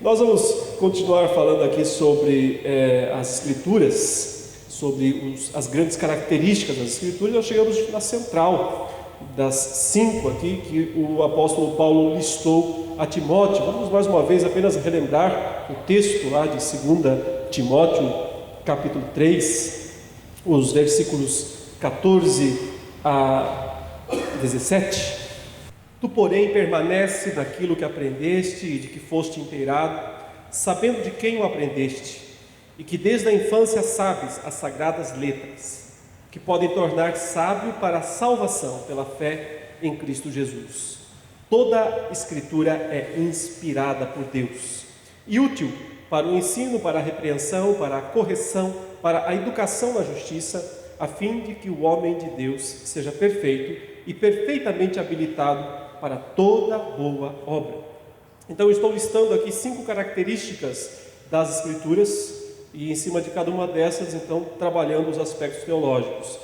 Nós vamos continuar falando aqui sobre as Escrituras, sobre as grandes características das Escrituras. Nós chegamos na central das 5 aqui que o apóstolo Paulo listou a Timóteo. Vamos mais uma vez apenas relembrar o texto lá de 2 Timóteo, capítulo 3, os versículos 14 a 17. Tu, porém, permanece naquilo que aprendeste e de que foste inteirado, sabendo de quem o aprendeste, e que desde a infância sabes as sagradas letras, que podem tornar sábio para a salvação pela fé em Cristo Jesus. Toda Escritura é inspirada por Deus e útil para o ensino, para a repreensão, para a correção, para a educação na justiça, a fim de que o homem de Deus seja perfeito e perfeitamente habilitado para toda boa obra. Então, estou listando aqui 5 características das Escrituras e em cima de cada uma dessas, então, trabalhando os aspectos teológicos.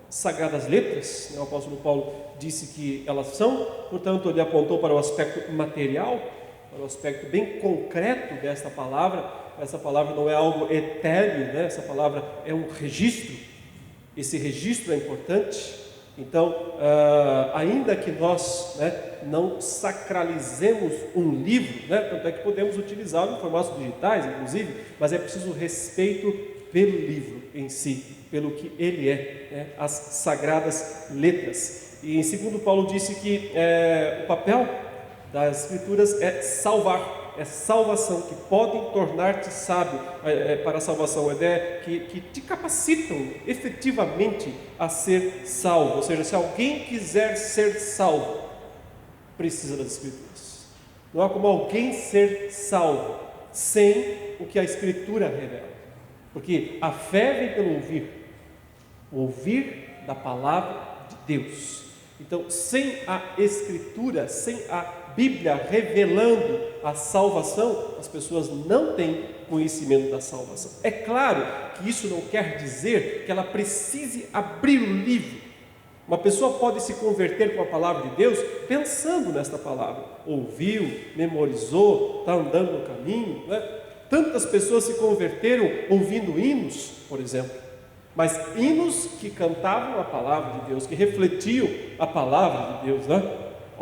Sagradas letras, o apóstolo Paulo disse que elas são, portanto, ele apontou para o aspecto material, para o aspecto bem concreto desta palavra. Essa palavra não é algo etéreo, né? Essa palavra é um registro. Esse registro é importante. Então, ainda que nós não sacralizemos um livro, tanto é que podemos utilizá-lo em formatos digitais, inclusive, mas é preciso respeito pelo livro em si, pelo que ele é, as sagradas letras. E em segundo, Paulo disse que o papel das Escrituras é salvar, é salvação, que podem tornar-te sábio para a salvação, que te capacitam efetivamente a ser salvo. Ou seja, se alguém quiser ser salvo, precisa das Escrituras. Não há como alguém ser salvo sem o que a Escritura revela, porque a fé vem pelo ouvir da palavra de Deus. Então, sem a Escritura, sem a Bíblia revelando a salvação, as pessoas não têm conhecimento da salvação. É claro que isso não quer dizer que ela precise abrir o livro. Uma pessoa pode se converter com a palavra de Deus pensando nesta palavra. Ouviu, memorizou, está andando no caminho, Tantas pessoas se converteram ouvindo hinos, por exemplo. Mas hinos que cantavam a palavra de Deus, que refletiam a palavra de Deus,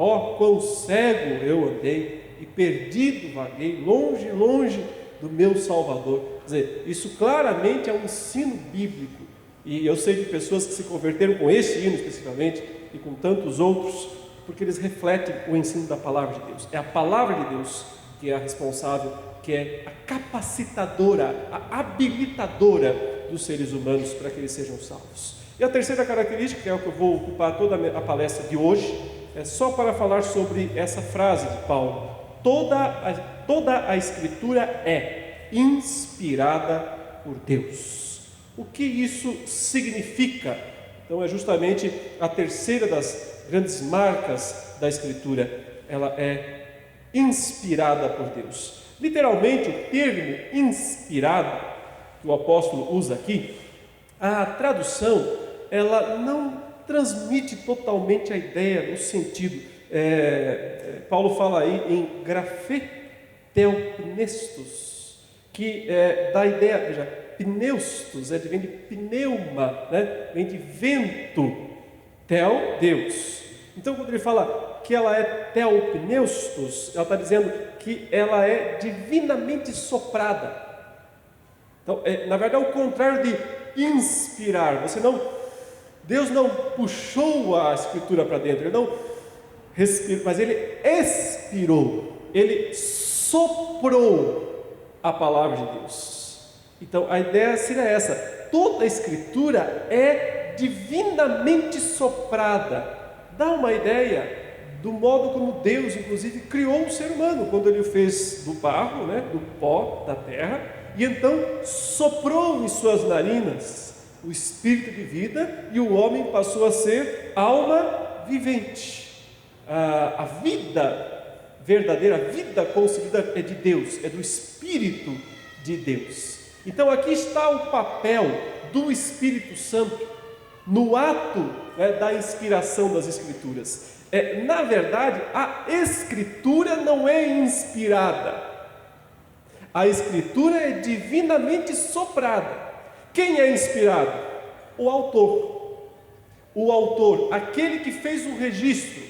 Ó, quão cego eu andei e perdido vaguei, longe, longe do meu Salvador. Quer dizer, isso claramente é um ensino bíblico. E eu sei de pessoas que se converteram com esse hino especificamente e com tantos outros, porque eles refletem o ensino da palavra de Deus. É a palavra de Deus que é a responsável, que é a capacitadora, a habilitadora dos seres humanos para que eles sejam salvos. E a terceira característica, que é o que eu vou ocupar toda a palestra de hoje, é só para falar sobre essa frase de Paulo: toda a Escritura é inspirada por Deus. O que isso significa? Então, é justamente a terceira das grandes marcas da Escritura. Ela é inspirada por Deus. Literalmente, o termo inspirado que o apóstolo usa aqui, a tradução, ela não transmite totalmente a ideia, o sentido. Paulo fala aí em grafeteopnestos, que dá a ideia, veja, pneustos, vem de pneuma, vem de vento, tel, Deus. Então, quando ele fala que ela é teopneustos, ela está dizendo que ela é divinamente soprada. Então, na verdade, é o contrário de inspirar. Deus não puxou a Escritura para dentro, Ele não respirou, mas Ele expirou, Ele soprou a palavra de Deus. Então, a ideia seria essa: toda a Escritura é divinamente soprada. Dá uma ideia do modo como Deus, inclusive, criou o ser humano, quando Ele o fez do barro, do pó da terra, e então soprou em suas narinas o espírito de vida, e o homem passou a ser alma vivente. A vida verdadeira, a vida concebida é de Deus, é do Espírito de Deus. Então aqui está o papel do Espírito Santo no ato da inspiração das Escrituras. Na verdade, a Escritura não é inspirada. A Escritura é divinamente soprada. Quem é inspirado? O autor. O autor, aquele que fez o registro,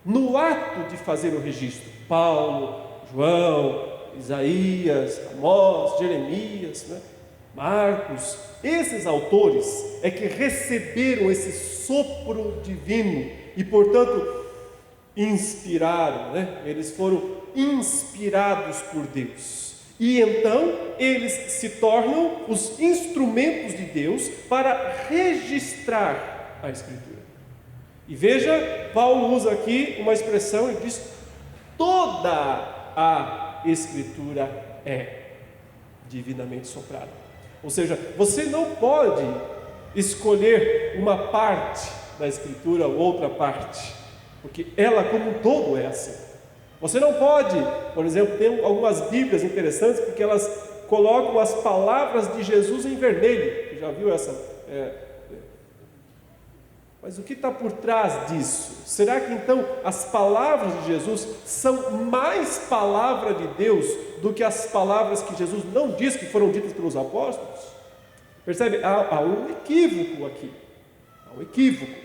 no ato de fazer o registro. Paulo, João, Isaías, Amós, Jeremias, Marcos, esses autores é que receberam esse sopro divino e, portanto, inspiraram, eles foram inspirados por Deus. E então eles se tornam os instrumentos de Deus para registrar a Escritura. E veja, Paulo usa aqui uma expressão e diz: toda a Escritura é divinamente soprada. Ou seja, você não pode escolher uma parte da Escritura ou outra parte, porque ela como um todo é assim. Você não pode, por exemplo, tem algumas Bíblias interessantes porque elas colocam as palavras de Jesus em vermelho. Você já viu essa? Mas o que está por trás disso? Será que então as palavras de Jesus são mais palavra de Deus do que as palavras que Jesus não disse que foram ditas pelos apóstolos? Percebe? Há um equívoco aqui. Há um equívoco.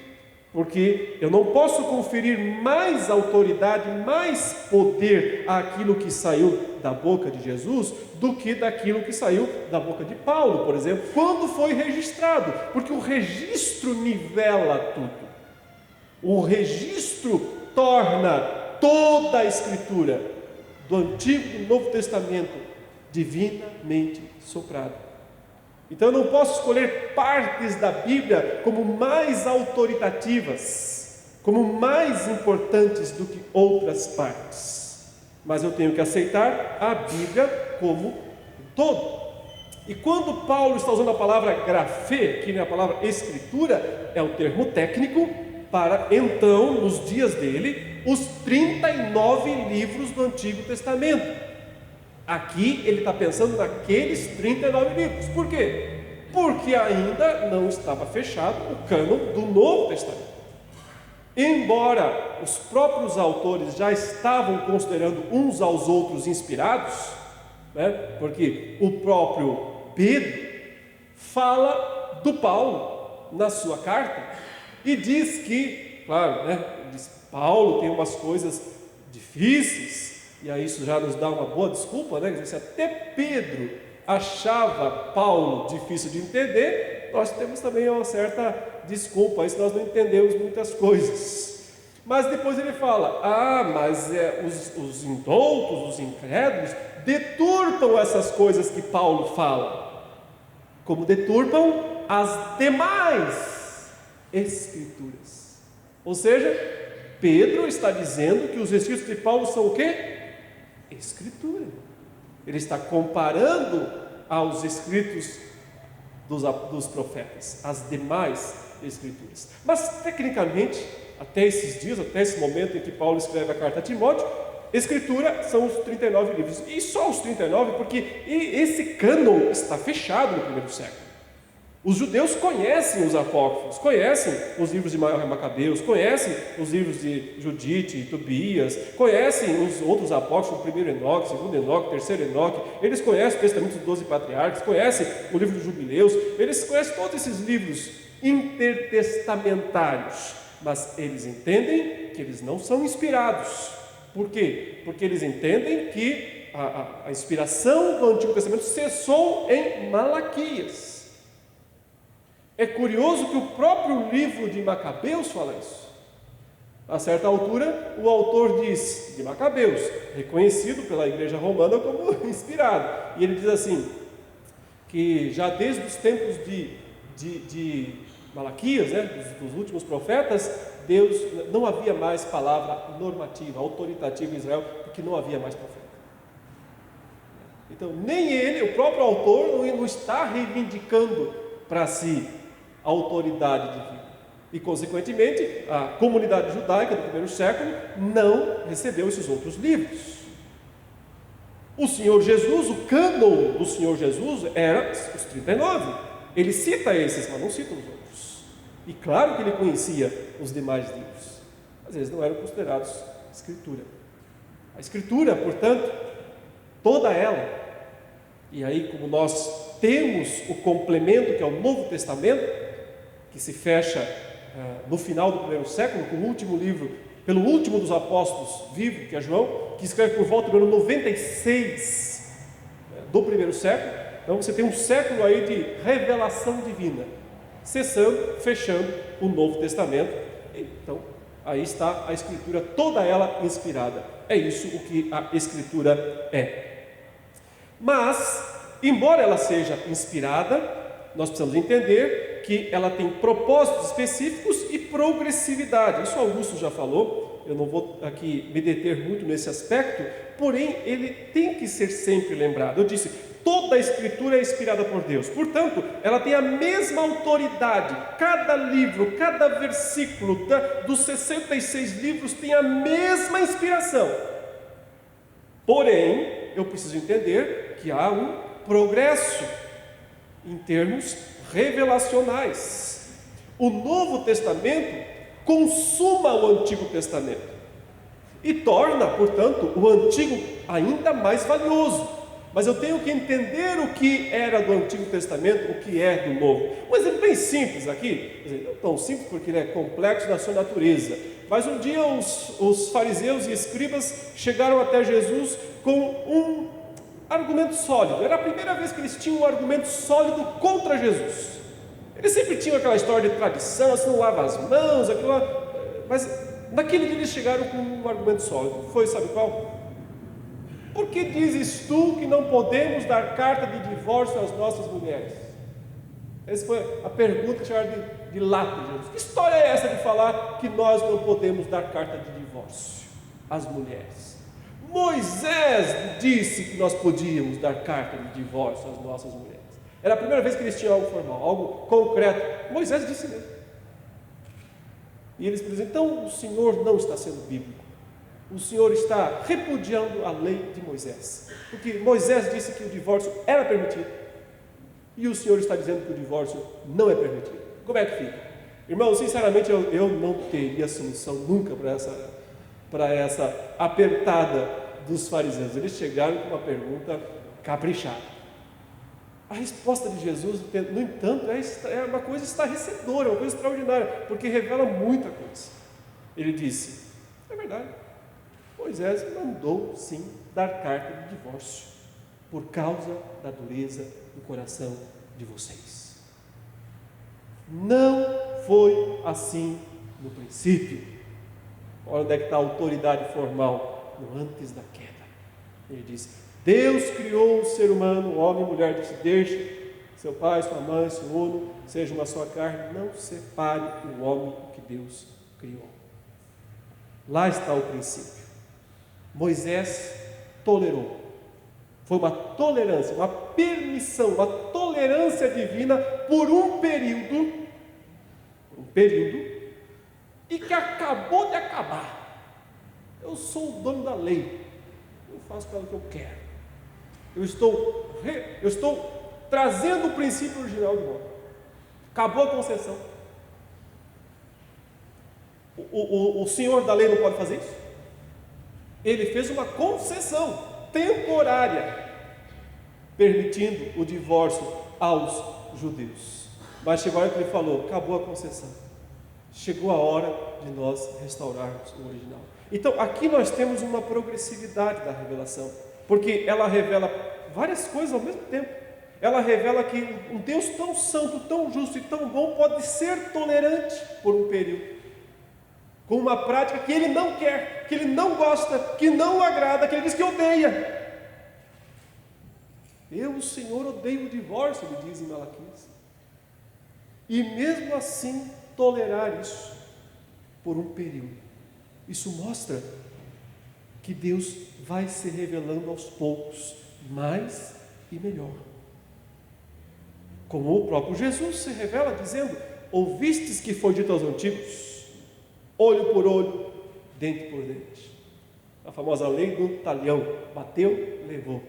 Porque eu não posso conferir mais autoridade, mais poder àquilo que saiu da boca de Jesus do que daquilo que saiu da boca de Paulo, por exemplo, quando foi registrado, porque o registro nivela tudo. O registro torna toda a Escritura, do Antigo e do Novo Testamento, divinamente soprada. Então eu não posso escolher partes da Bíblia como mais autoritativas, como mais importantes do que outras partes, mas eu tenho que aceitar a Bíblia como um todo. E quando Paulo está usando a palavra grafê, que é a palavra escritura, é um termo técnico para então, nos dias dele, os 39 livros do Antigo Testamento. Aqui ele está pensando naqueles 39 livros. Por quê? Porque ainda não estava fechado o cânon do Novo Testamento. Embora os próprios autores já estavam considerando uns aos outros inspirados, porque o próprio Pedro fala do Paulo na sua carta e diz que, claro, diz, Paulo tem umas coisas difíceis. E aí isso já nos dá uma boa desculpa, Se até Pedro achava Paulo difícil de entender, nós temos também uma certa desculpa, aí se nós não entendemos muitas coisas. Mas depois ele fala, mas os indoutos, os incrédulos, deturpam essas coisas que Paulo fala, como deturpam as demais Escrituras. Ou seja, Pedro está dizendo que os escritos de Paulo são o quê? Escritura. Ele está comparando aos escritos dos profetas, as demais Escrituras. Mas tecnicamente, até esses dias, até esse momento em que Paulo escreve a carta a Timóteo, Escritura são os 39 livros. E só os 39 porque esse cânon está fechado no primeiro século. Os judeus conhecem os apócrifos, conhecem os livros de Macabeus, conhecem os livros de Judite, Tobias, conhecem os outros apócrifos, o primeiro Enoque, o segundo Enoque, terceiro Enoque, eles conhecem o Testamento dos 12 Patriarcas, conhecem o livro dos Jubileus, eles conhecem todos esses livros intertestamentários, mas eles entendem que eles não são inspirados. Por quê? Porque eles entendem que a inspiração do Antigo Testamento cessou em Malaquias. É curioso que o próprio livro de Macabeus fala isso. A certa altura, o autor diz, de Macabeus, reconhecido pela igreja romana como inspirado, e ele diz assim, que já desde os tempos de Malaquias, dos últimos profetas, Deus, não havia mais palavra normativa, autoritativa em Israel, porque não havia mais profeta. Então, nem ele, o próprio autor, não está reivindicando para si a autoridade divina. E, consequentemente, a comunidade judaica do primeiro século não recebeu esses outros livros. O Senhor Jesus, o cânon do Senhor Jesus era os 39. Ele cita esses, mas não cita os outros. E claro que ele conhecia os demais livros. às vezes não eram considerados Escritura. A Escritura, portanto, toda ela, e aí como nós temos o complemento que é o Novo Testamento, que se fecha no final do primeiro século, com o último livro, pelo último dos apóstolos vivo, que é João, que escreve por volta do ano 96 do primeiro século. Então você tem um século aí de revelação divina, cessando, fechando o Novo Testamento. Então aí está a Escritura, toda ela inspirada. É isso o que a Escritura é. Mas, embora ela seja inspirada, nós precisamos entender que ela tem propósitos específicos e progressividade. Isso Augusto já falou, eu não vou aqui me deter muito nesse aspecto, porém ele tem que ser sempre lembrado. Eu disse, toda a Escritura é inspirada por Deus, portanto, ela tem a mesma autoridade. Cada livro, cada versículo dos 66 livros tem a mesma inspiração. Porém, eu preciso entender que há um progresso em termos revelacionais. O Novo Testamento consuma o Antigo Testamento e torna, portanto, o Antigo ainda mais valioso. Mas eu tenho que entender o que era do Antigo Testamento, o que é do Novo. Um exemplo bem simples aqui, não tão simples porque ele é complexo na sua natureza, mas um dia os fariseus e escribas chegaram até Jesus com um argumento sólido. Era a primeira vez que eles tinham um argumento sólido contra Jesus. Eles sempre tinham aquela história de tradição, assim, não lava as mãos, aquilo lá. Mas naquele dia eles chegaram com um argumento sólido. Foi, sabe qual? Por que dizes tu que não podemos dar carta de divórcio às nossas mulheres? Essa foi a pergunta que chamaram de lata de Jesus. Que história é essa de falar que nós não podemos dar carta de divórcio às mulheres? Moisés disse que nós podíamos dar carta de divórcio às nossas mulheres. Era a primeira vez que eles tinham algo formal, algo concreto. Moisés disse mesmo. E eles dizem, então o Senhor não está sendo bíblico. O Senhor está repudiando a lei de Moisés. Porque Moisés disse que o divórcio era permitido. E o Senhor está dizendo que o divórcio não é permitido. Como é que fica? Irmão, sinceramente eu não teria solução nunca para essa apertada dos fariseus. Eles chegaram com uma pergunta caprichada. A resposta de Jesus, no entanto, é uma coisa estarrecedora, uma coisa extraordinária, porque revela muita coisa. Ele disse, é verdade, Moisés mandou sim dar carta de divórcio, por causa da dureza do coração de vocês. Não foi assim no princípio. Olha onde é que está a autoridade formal, no antes da queda. Ele diz, Deus criou o ser humano, homem e mulher, disse, deixe seu pai, sua mãe, se unam, seja uma só carne, não separe o homem que Deus criou. Lá está o princípio. Moisés tolerou. Foi uma tolerância, uma permissão, uma tolerância divina por um período, e que acabou de acabar. Eu sou o dono da lei, eu faço o que eu quero. Eu estou trazendo o princípio original de volta. Acabou a concessão. O senhor da lei não pode fazer isso? Ele fez uma concessão temporária, permitindo o divórcio aos judeus. Mas chegou a hora que ele falou, acabou a concessão. Chegou a hora de nós restaurarmos o original. Então, aqui nós temos uma progressividade da revelação, porque ela revela várias coisas ao mesmo tempo. Ela revela que um Deus tão santo, tão justo e tão bom pode ser tolerante por um período, com uma prática que Ele não quer, que Ele não gosta, que não agrada, que Ele diz que odeia. Eu, o Senhor, odeio o divórcio, Ele diz em Malaquias. E mesmo assim, tolerar isso por um período. Isso mostra que Deus vai se revelando aos poucos, mais e melhor. Como o próprio Jesus se revela dizendo, ouvistes que foi dito aos antigos, olho por olho, dente por dente. A famosa lei do talhão, bateu, levou.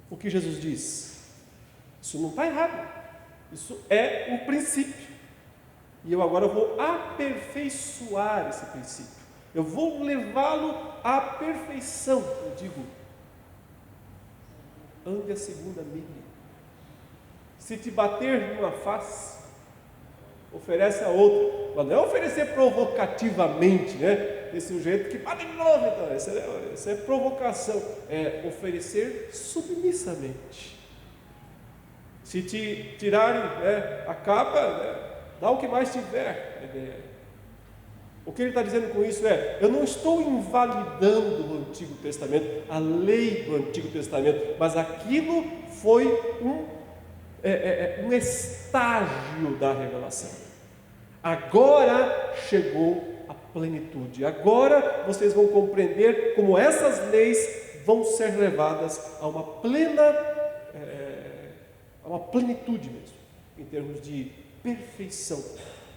O que Jesus diz? Isso não está errado, isso é um princípio. E eu agora vou aperfeiçoar esse princípio. Eu vou levá-lo à perfeição. Eu digo, ande a segunda milha. Se te bater numa face, oferece a outra. Mas não é oferecer provocativamente, né? Esse sujeito que bate de novo, então. Essa é provocação. É oferecer submissamente. Se te tirarem, né, a capa, né, dá o que mais tiver. O que ele está dizendo com isso eu não estou invalidando o Antigo Testamento, a lei do Antigo Testamento, mas aquilo foi um estágio da revelação. Agora chegou a plenitude. Agora vocês vão compreender como essas leis vão ser levadas a uma plenitude mesmo, em termos de perfeição.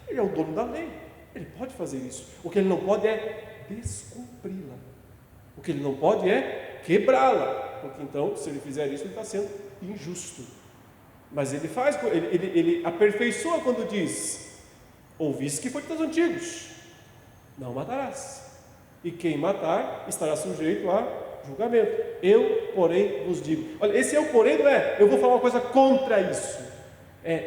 Ele é o dono da lei, ele pode fazer isso. O que ele não pode é descumpri-la. O que ele não pode é quebrá-la, porque então, se ele fizer isso, ele está sendo injusto. Mas ele faz, ele aperfeiçoa quando diz: ouviste que foi dos antigos, não matarás, e quem matar estará sujeito a julgamento. Eu, porém, vos digo. Olha, esse eu, porém, não é eu vou falar uma coisa contra isso.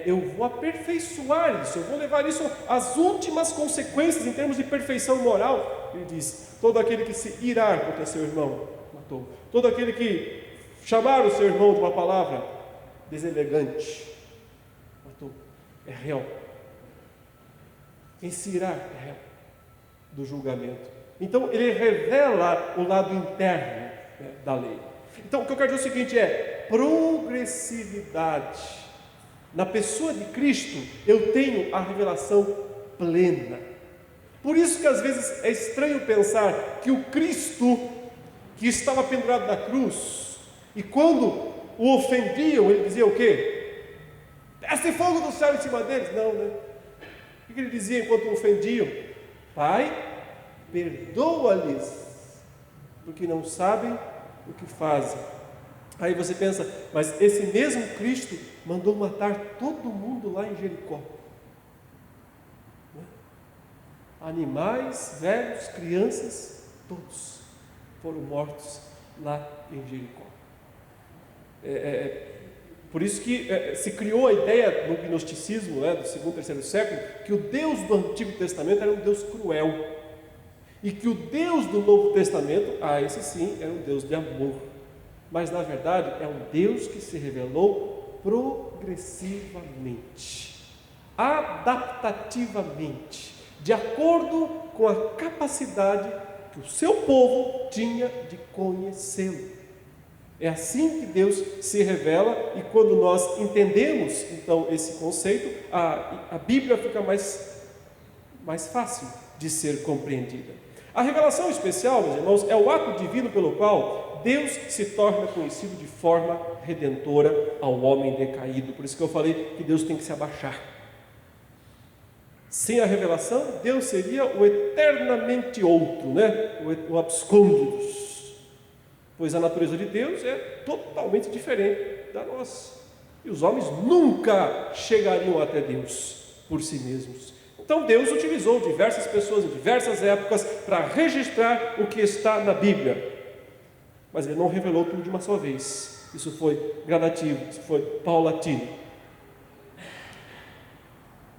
Eu vou aperfeiçoar isso, eu vou levar isso às últimas consequências em termos de perfeição moral. Ele diz: todo aquele que se irar contra seu irmão, matou. Todo aquele que chamar o seu irmão de uma palavra deselegante, matou. É réu. Quem se irar é réu do julgamento. Então ele revela o lado interno, né, da lei. Então o que eu quero dizer é o seguinte: progressividade. Na pessoa de Cristo eu tenho a revelação plena. Por isso que às vezes é estranho pensar que o Cristo que estava pendurado na cruz, e quando o ofendiam, ele dizia o quê? Desce fogo do céu em cima deles. Não, né? O que ele dizia enquanto o ofendiam? Pai, perdoa-lhes, porque não sabem o que fazem. Aí você pensa, mas esse mesmo Cristo mandou matar todo mundo lá em Jericó. Animais, velhos, crianças, todos foram mortos lá em Jericó. Por isso que se criou a ideia no gnosticismo, do 2º, 3º século, que o Deus do Antigo Testamento era um Deus cruel, e que o Deus do Novo Testamento, esse sim, era um Deus de amor. Mas na verdade é um Deus que se revelou progressivamente, adaptativamente, de acordo com a capacidade que o seu povo tinha de conhecê-lo. É assim que Deus se revela, e quando nós entendemos então esse conceito, a Bíblia fica mais fácil de ser compreendida. A revelação especial, meus irmãos, é o ato divino pelo qual Deus se torna conhecido de forma redentora ao homem decaído. Por isso que eu falei que Deus tem que se abaixar. Sem a revelação, Deus seria o eternamente outro, né? O abscôndidos. Pois a natureza de Deus é totalmente diferente da nossa. E os homens nunca chegariam até Deus por si mesmos. Então Deus utilizou diversas pessoas em diversas épocas para registrar o que está na Bíblia. Mas Ele não revelou tudo de uma só vez. Isso foi gradativo, isso foi paulatino.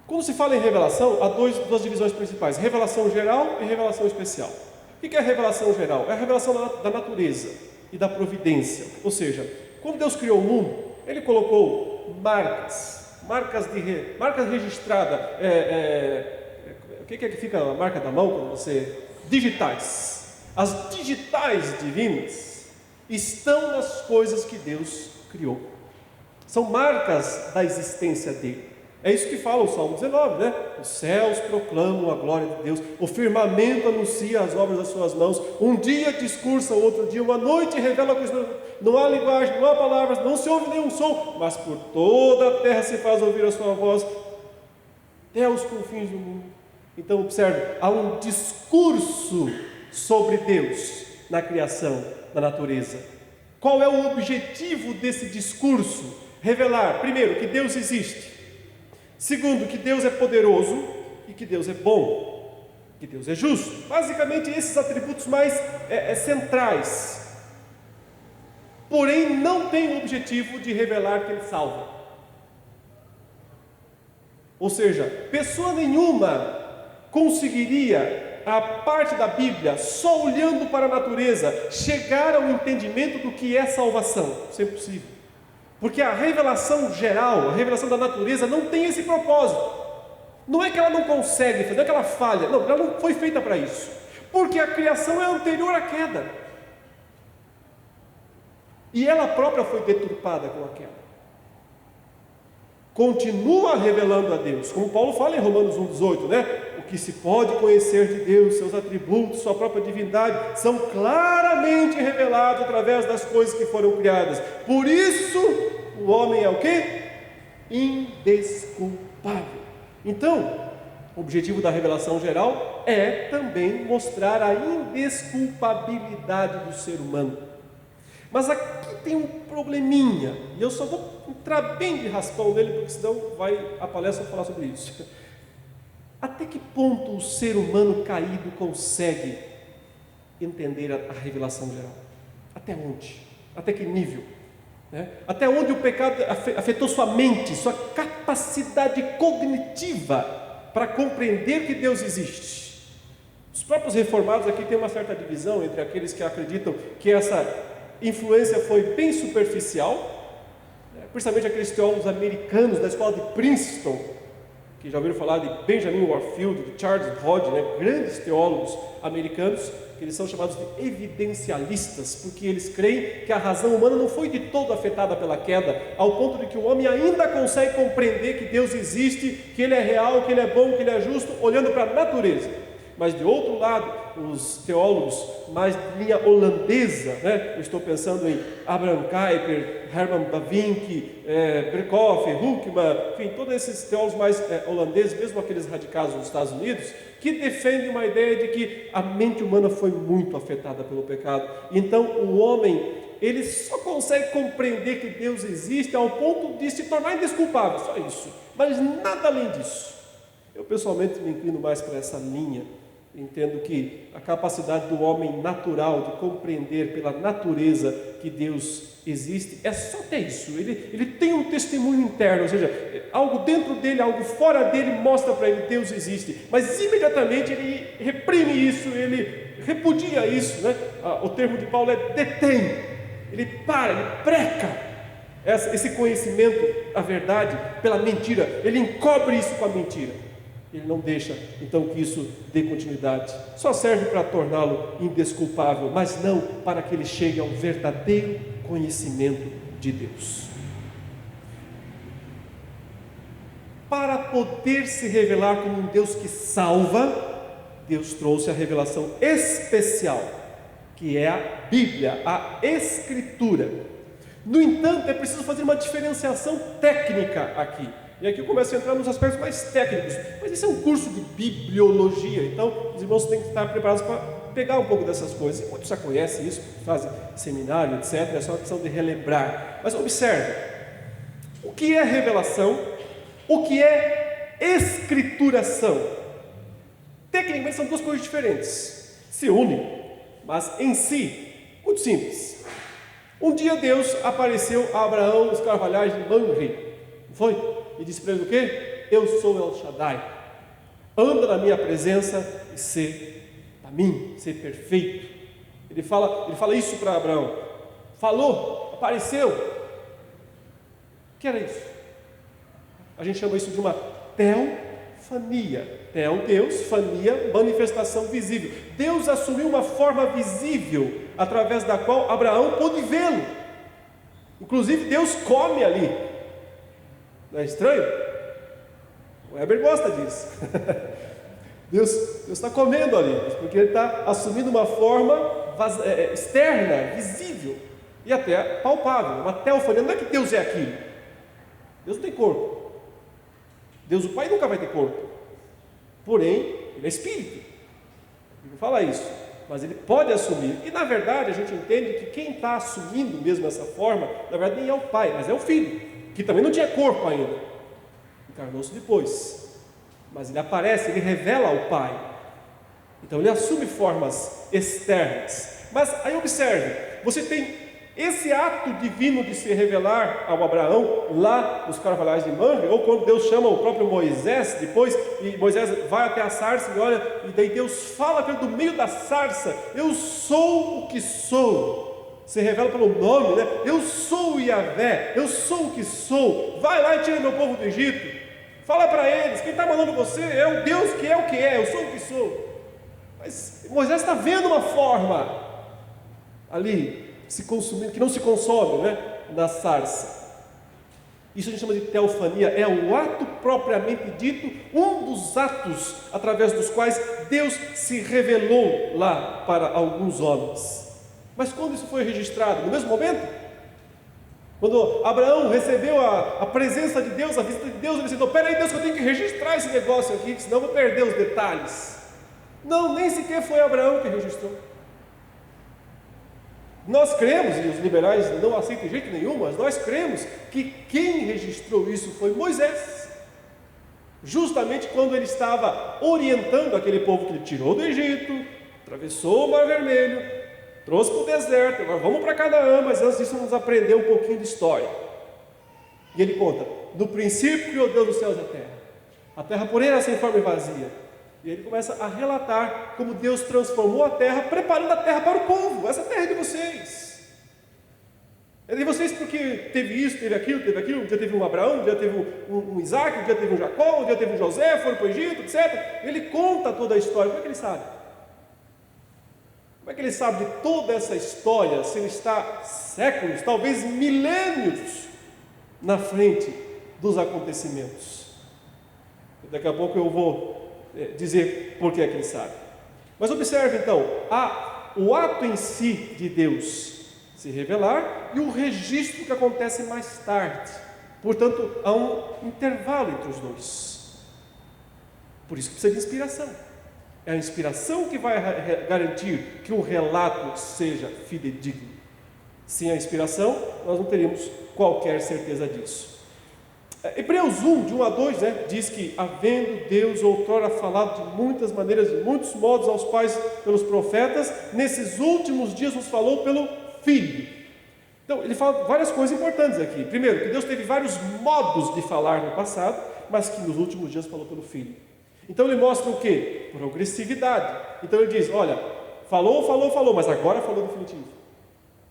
Quando se fala em revelação, há duas divisões principais: revelação geral e revelação especial. O que é a revelação geral? É a revelação da natureza e da providência. Ou seja, quando Deus criou o mundo, Ele colocou marcas registradas. O que é que fica na marca da mão quando você... digitais. As digitais divinas estão nas coisas que Deus criou. São marcas da existência dele. É isso que fala o Salmo 19, né? Os céus proclamam a glória de Deus, o firmamento anuncia as obras das suas mãos. Um dia discursa, o outro dia, uma noite revela coisas. Não há linguagem, não há palavras, não se ouve nenhum som, mas por toda a terra se faz ouvir a sua voz, até os confins do mundo. Então observe, há um discurso sobre Deus na criação, na natureza. Qual é o objetivo desse discurso? Revelar, primeiro, que Deus existe. Segundo, que Deus é poderoso. e que Deus é bom, que Deus é justo. Basicamente esses atributos mais centrais. Porém não tem o objetivo de revelar que Ele salva. Ou seja, pessoa nenhuma conseguiria, a parte da Bíblia, só olhando para a natureza, chegar ao entendimento do que é salvação. Isso é impossível. Porque a revelação geral, a revelação da natureza não tem esse propósito. Não é que ela não consegue fazer, não é que ela falha. Não, ela não foi feita para isso. Porque a criação é anterior à queda. E ela própria foi deturpada com a queda. Continua revelando a Deus, como Paulo fala em Romanos 1,18, né? O que se pode conhecer de Deus, seus atributos, sua própria divindade, são claramente revelados através das coisas que foram criadas. Por isso, o homem é o quê? Indesculpável. Então, o objetivo da revelação geral é também mostrar a indesculpabilidade do ser humano. Mas aqui tem um probleminha, e eu só vou entrar bem de raspão nele, porque senão a palestra vai falar sobre isso. Até que ponto o ser humano caído consegue entender a revelação geral? Até onde? Até que nível? Até onde o pecado afetou sua mente, sua capacidade cognitiva para compreender que Deus existe? Os próprios reformados aqui têm uma certa divisão entre aqueles que acreditam que essa influência foi bem superficial, principalmente aqueles teólogos americanos da escola de Princeton, que já ouviram falar de Benjamin Warfield, de Charles Hodge, grandes teólogos americanos, que eles são chamados de evidencialistas, porque eles creem que a razão humana não foi de todo afetada pela queda, ao ponto de que o homem ainda consegue compreender que Deus existe, que Ele é real, que Ele é bom, que Ele é justo, olhando para a natureza. Mas de outro lado, os teólogos mais de linha holandesa, eu estou pensando em Abraham Kuyper, Herman Bavinck, Berkhoff, Huckman, enfim, todos esses teólogos mais holandeses, mesmo aqueles radicados nos Estados Unidos, que defendem uma ideia de que a mente humana foi muito afetada pelo pecado. Então o homem, ele só consegue compreender que Deus existe ao ponto de se tornar indesculpável, só isso, mas nada além disso. Eu pessoalmente me inclino mais para essa linha. Entendo que a capacidade do homem natural de compreender pela natureza que Deus existe é só até isso. Ele tem um testemunho interno, ou seja, algo dentro dele, algo fora dele mostra para ele que Deus existe, mas imediatamente ele reprime isso, ele repudia isso, O termo de Paulo é detém, ele para, ele preca esse conhecimento, a verdade, pela mentira, ele encobre isso com a mentira. Ele não deixa, então, que isso dê continuidade. Só serve para torná-lo indesculpável, mas não para que ele chegue ao verdadeiro conhecimento de Deus. Para poder se revelar como um Deus que salva, Deus trouxe a revelação especial, que é a Bíblia, a Escritura. No entanto, é preciso fazer uma diferenciação técnica aqui. E aqui eu começo a entrar nos aspectos mais técnicos, mas esse é um curso de bibliologia, então os irmãos têm que estar preparados para pegar um pouco dessas coisas. Muitos já conhecem isso, fazem seminário, etc. É só uma questão de relembrar. Mas observe, o que é revelação? O que é escrituração? Tecnicamente são duas coisas diferentes, se unem, mas em si, muito simples. Um dia Deus apareceu a Abraão nos carvalhais de Mamre, não foi? E disse para ele o quê? Eu sou El Shaddai, anda na minha presença e ser para mim, ser perfeito. Ele fala isso para Abraão, falou, apareceu. O que era isso? A gente chama isso de uma teofania. Teo, Deus, fania, manifestação visível. Deus assumiu uma forma visível, através da qual Abraão pôde vê-lo. Inclusive Deus come ali. Não é estranho? O Heber gosta disso. Deus está comendo ali, porque Ele está assumindo uma forma externa, visível e até palpável, uma teofania. Não é que Deus é aquilo. Deus não tem corpo. Deus, o Pai, nunca vai ter corpo. Porém, Ele é Espírito. Ele não fala isso, mas Ele pode assumir. E na verdade a gente entende que quem está assumindo mesmo essa forma, na verdade nem é o Pai, mas é o Filho, que também não tinha corpo ainda, encarnou-se depois. mas ele aparece, ele revela ao Pai. Então ele assume formas externas. Mas aí observe, você tem esse ato divino de se revelar ao Abraão lá nos carvalhais de Mamre, ou quando Deus chama o próprio Moisés depois, e Moisés vai até a sarça e olha, e daí Deus fala para ele do meio da sarça: eu sou o que sou. Se revela pelo nome, né? Eu sou o Yahvé, eu sou o que sou. Vai lá e tira meu povo do Egito. Fala para eles, quem está mandando você é o Deus que é o que é, eu sou o que sou. Mas Moisés está vendo uma forma ali se consumindo, que não se consome, né, na sarça. Isso a gente chama de teofania, é o ato propriamente dito, um dos atos através dos quais Deus se revelou lá para alguns homens. Mas quando isso foi registrado? No mesmo momento? Quando Abraão recebeu a presença de Deus, a visita de Deus, ele disse: não, peraí Deus, que eu tenho que registrar esse negócio aqui, senão eu vou perder os detalhes. Não, nem sequer foi Abraão que registrou. Nós cremos, e os liberais não aceitam de jeito nenhum, mas nós cremos que quem registrou isso foi Moisés. Justamente quando ele estava orientando aquele povo que ele tirou do Egito, atravessou o Mar Vermelho, trouxe para o deserto, agora vamos para Canaã, mas antes disso vamos aprender um pouquinho de história. E ele conta: no princípio criou Deus os céus e a terra porém era sem forma e vazia. E ele começa a relatar como Deus transformou a terra, preparando a terra para o povo. Essa terra é de vocês. É de vocês porque teve isso, teve aquilo. Um dia teve um Abraão, um dia teve um Isaac, um dia teve um Jacó, um dia teve um José, foram para o Egito, etc. Ele conta toda a história. Como é que ele sabe? Como é que ele sabe de toda essa história, se ele está séculos, talvez milênios, na frente dos acontecimentos? Daqui a pouco eu vou dizer por que é que ele sabe. Mas observe então, o ato em si de Deus se revelar e o registro que acontece mais tarde. Portanto, há um intervalo entre os dois. Por isso que precisa de inspiração. É a inspiração que vai garantir que o relato seja fidedigno. Sem a inspiração, nós não teríamos qualquer certeza disso. Hebreus 1, de 1 a 2, diz que, havendo Deus outrora falado de muitas maneiras, de muitos modos aos pais pelos profetas, nesses últimos dias nos falou pelo Filho. Então, ele fala várias coisas importantes aqui. Primeiro, que Deus teve vários modos de falar no passado, mas que nos últimos dias falou pelo Filho. Então ele mostra o quê? Progressividade. Então ele diz: olha, falou, mas agora falou definitivo.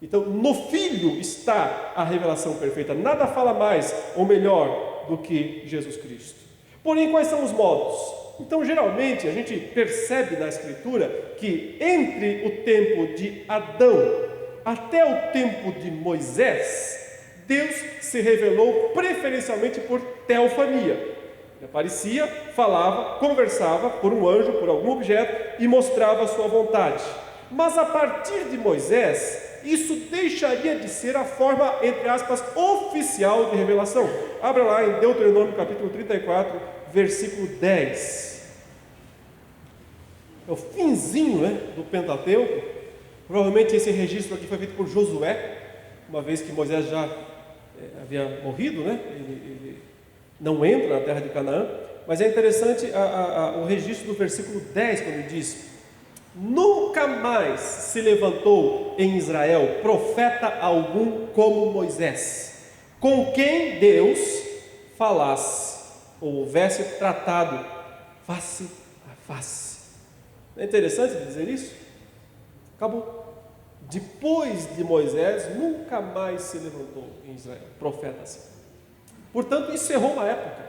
Então, no Filho está a revelação perfeita. Nada fala mais ou melhor do que Jesus Cristo. Porém, quais são os modos? Então, geralmente, a gente percebe na Escritura que entre o tempo de Adão até o tempo de Moisés, Deus se revelou preferencialmente por teofania. Ele aparecia, falava, conversava por um anjo, por algum objeto e mostrava a sua vontade. Mas a partir de Moisés, isso deixaria de ser a forma, entre aspas, oficial de revelação. Abra lá em Deuteronômio capítulo 34, versículo 10. É o finzinho, do Pentateuco. Provavelmente esse registro aqui foi feito por Josué, uma vez que Moisés já havia morrido, ele não entra na terra de Canaã. Mas é interessante o registro do versículo 10, quando ele diz: nunca mais se levantou em Israel profeta algum como Moisés, com quem Deus falasse, ou houvesse tratado face a face. Não é interessante dizer isso? Acabou. Depois de Moisés, nunca mais se levantou em Israel profeta assim. Portanto, encerrou uma época,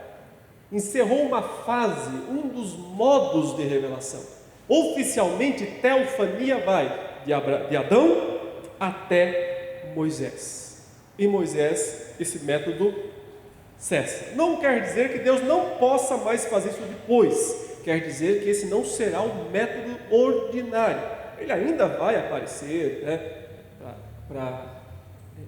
encerrou uma fase, um dos modos de revelação. Oficialmente, teofania vai de Adão até Moisés. Em Moisés, esse método cessa. Não quer dizer que Deus não possa mais fazer isso depois. Quer dizer que esse não será o método ordinário. Ele ainda vai aparecer para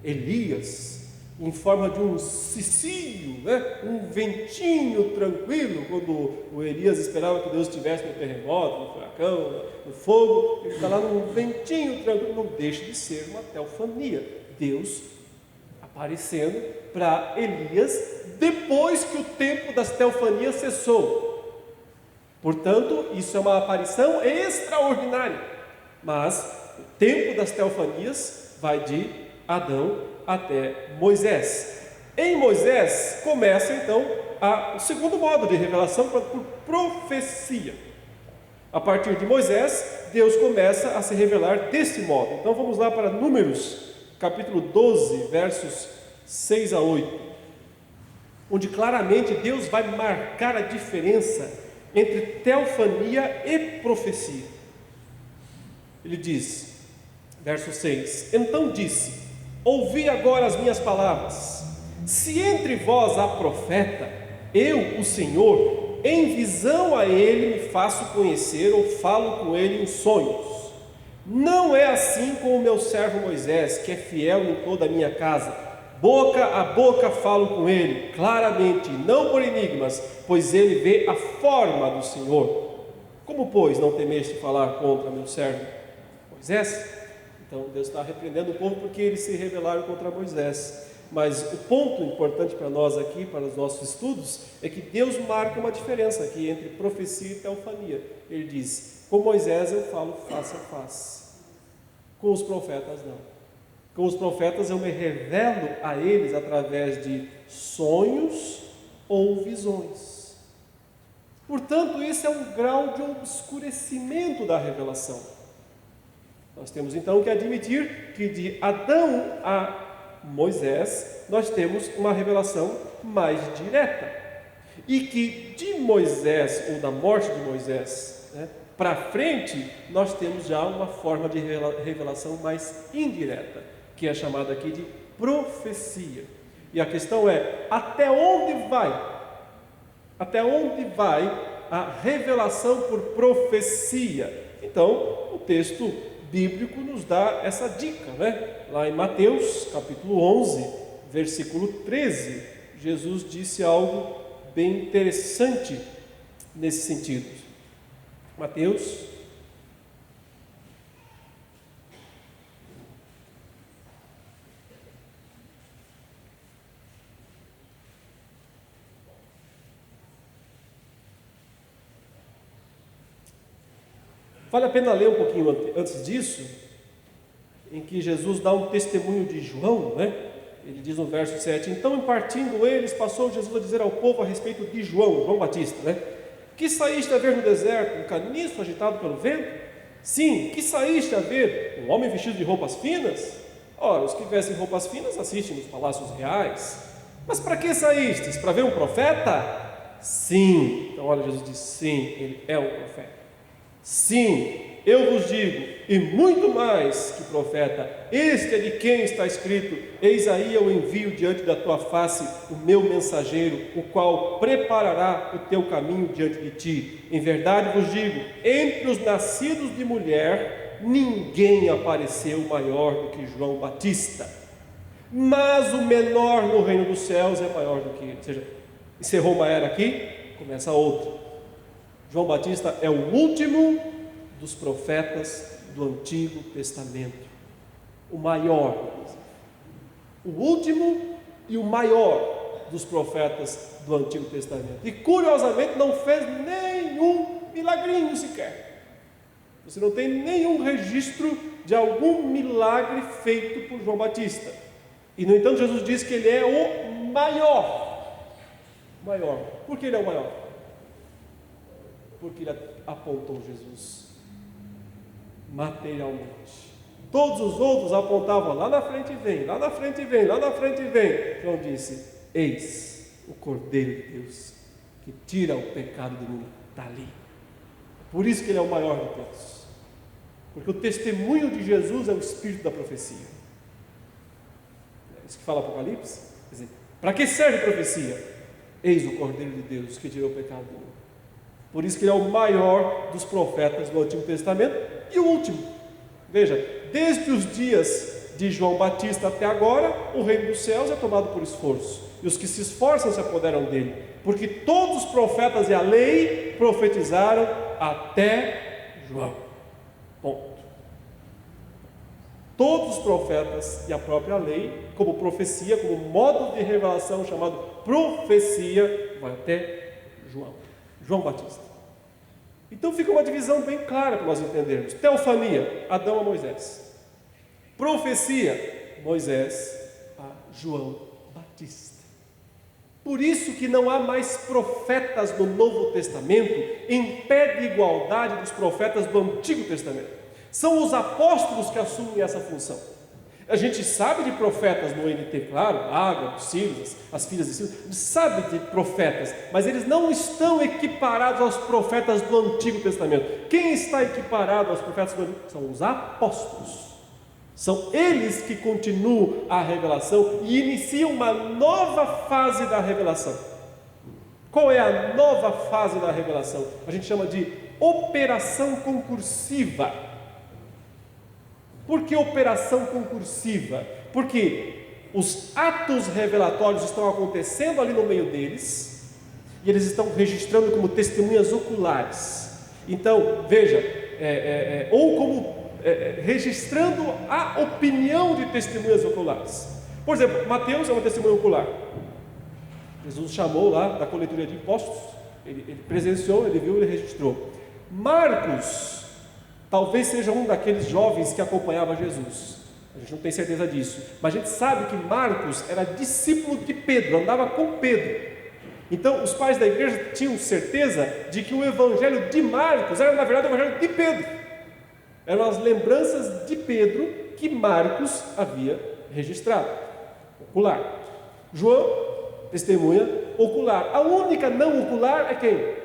Elias em forma de um cicio, um ventinho tranquilo, quando o Elias esperava que Deus estivesse no terremoto, no furacão, no fogo. Ele está lá num ventinho tranquilo. Não deixa de ser uma teofania. Deus aparecendo para Elias depois que o tempo das teofanias cessou. Portanto, isso é uma aparição extraordinária. Mas o tempo das teofanias vai de Adão até Moisés. Em Moisés começa então o segundo modo de revelação por profecia. A partir de Moisés, Deus começa a se revelar desse modo. Então vamos lá para Números, capítulo 12, versos 6 a 8, onde claramente Deus vai marcar a diferença entre teofania e profecia. Ele diz, verso 6: Então disse: Ouvi agora as minhas palavras. Se entre vós há profeta, eu, o Senhor, em visão a ele me faço conhecer ou falo com ele em sonhos. Não é assim com o meu servo Moisés, que é fiel em toda a minha casa. Boca a boca falo com ele, claramente, não por enigmas, pois ele vê a forma do Senhor. Como, pois, não temeste falar contra meu servo Moisés? Então Deus está repreendendo o povo porque eles se rebelaram contra Moisés. Mas o ponto importante para nós aqui, para os nossos estudos, é que Deus marca uma diferença aqui entre profecia e teofania. Ele diz: com Moisés eu falo face a face, com os profetas não. Com os profetas eu me revelo a eles através de sonhos ou visões. Portanto, esse é um grau de obscurecimento da revelação. Nós temos então que admitir que de Adão a Moisés nós temos uma revelação mais direta, e que de Moisés, ou da morte de Moisés, para frente, nós temos já uma forma de revelação mais indireta, que é chamada aqui de profecia. E a questão é, até onde vai? Até onde vai a revelação por profecia? Então, o texto bíblico nos dá essa dica, Lá em Mateus, capítulo 11, versículo 13, Jesus disse algo bem interessante nesse sentido. Mateus, vale a pena ler um pouquinho antes disso, em que Jesus dá um testemunho de João, Ele diz no verso 7: Então, partindo eles, passou Jesus a dizer ao povo a respeito de João Batista, Que saíste a ver no deserto? Um caniço agitado pelo vento? Sim, que saíste a ver? Um homem vestido de roupas finas? Ora, os que vestem roupas finas assistem nos palácios reais. Mas para que saístes? Para ver um profeta? Sim. Então, olha, Jesus diz: sim, ele é um profeta. Sim, eu vos digo, e muito mais que profeta, este é de quem está escrito: Eis aí eu envio diante da tua face o meu mensageiro, o qual preparará o teu caminho diante de ti. Em verdade vos digo, entre os nascidos de mulher, ninguém apareceu maior do que João Batista, mas o menor no reino dos céus é maior do que ele. Ou seja, encerrou uma era aqui, começa outra. João Batista é o último dos profetas do Antigo Testamento, o maior, o último e o maior dos profetas do Antigo Testamento, e curiosamente não fez nenhum milagrinho sequer. Você não tem nenhum registro de algum milagre feito por João Batista, e no entanto Jesus diz que ele é o maior. Por que ele é o maior? Porque ele apontou Jesus materialmente. Todos os outros apontavam: lá na frente vem, lá na frente vem, lá na frente vem. João disse: eis o Cordeiro de Deus que tira o pecado do mundo. Está ali. Por isso que ele é o maior de todos, porque o testemunho de Jesus é o espírito da profecia. É isso que fala Apocalipse. Quer dizer, para que serve a profecia? Eis o Cordeiro de Deus que tirou o pecado do mundo. Por isso que ele é o maior dos profetas do Antigo Testamento e o último. Veja, desde os dias de João Batista até agora, o reino dos céus é tomado por esforço, e os que se esforçam se apoderam dele, porque todos os profetas e a lei profetizaram até João. Ponto. Todos os profetas e a própria lei, como profecia, como modo de revelação chamado profecia, vai até João Batista. Então fica uma divisão bem clara para nós entendermos. Teofania, Adão a Moisés. Profecia, Moisés a João Batista. Por isso que não há mais profetas no Novo Testamento em pé de igualdade dos profetas do Antigo Testamento. São os apóstolos que assumem essa função. A gente sabe de profetas no NT, claro, Água, Silas, as filhas de Silas, sabe de profetas, mas eles não estão equiparados aos profetas do Antigo Testamento. Quem está equiparado aos profetas do Antigo Testamento? São os apóstolos. São eles que continuam a revelação e iniciam uma nova fase da revelação. Qual é a nova fase da revelação? A gente chama de operação concursiva. Por que operação concursiva? Porque os atos revelatórios estão acontecendo ali no meio deles e eles estão registrando como testemunhas oculares. Então, veja, ou como registrando a opinião de testemunhas oculares. Por exemplo, Mateus é uma testemunha ocular. Jesus chamou lá da coletoria de impostos, ele presenciou, ele viu, ele registrou. Marcos talvez seja um daqueles jovens que acompanhava Jesus. A gente não tem certeza disso, mas a gente sabe que Marcos era discípulo de Pedro, andava com Pedro. Então os pais da igreja tinham certeza de que o evangelho de Marcos era na verdade o evangelho de Pedro. Eram as lembranças de Pedro que Marcos havia registrado. Ocular. João, testemunha ocular. A única não ocular é quem?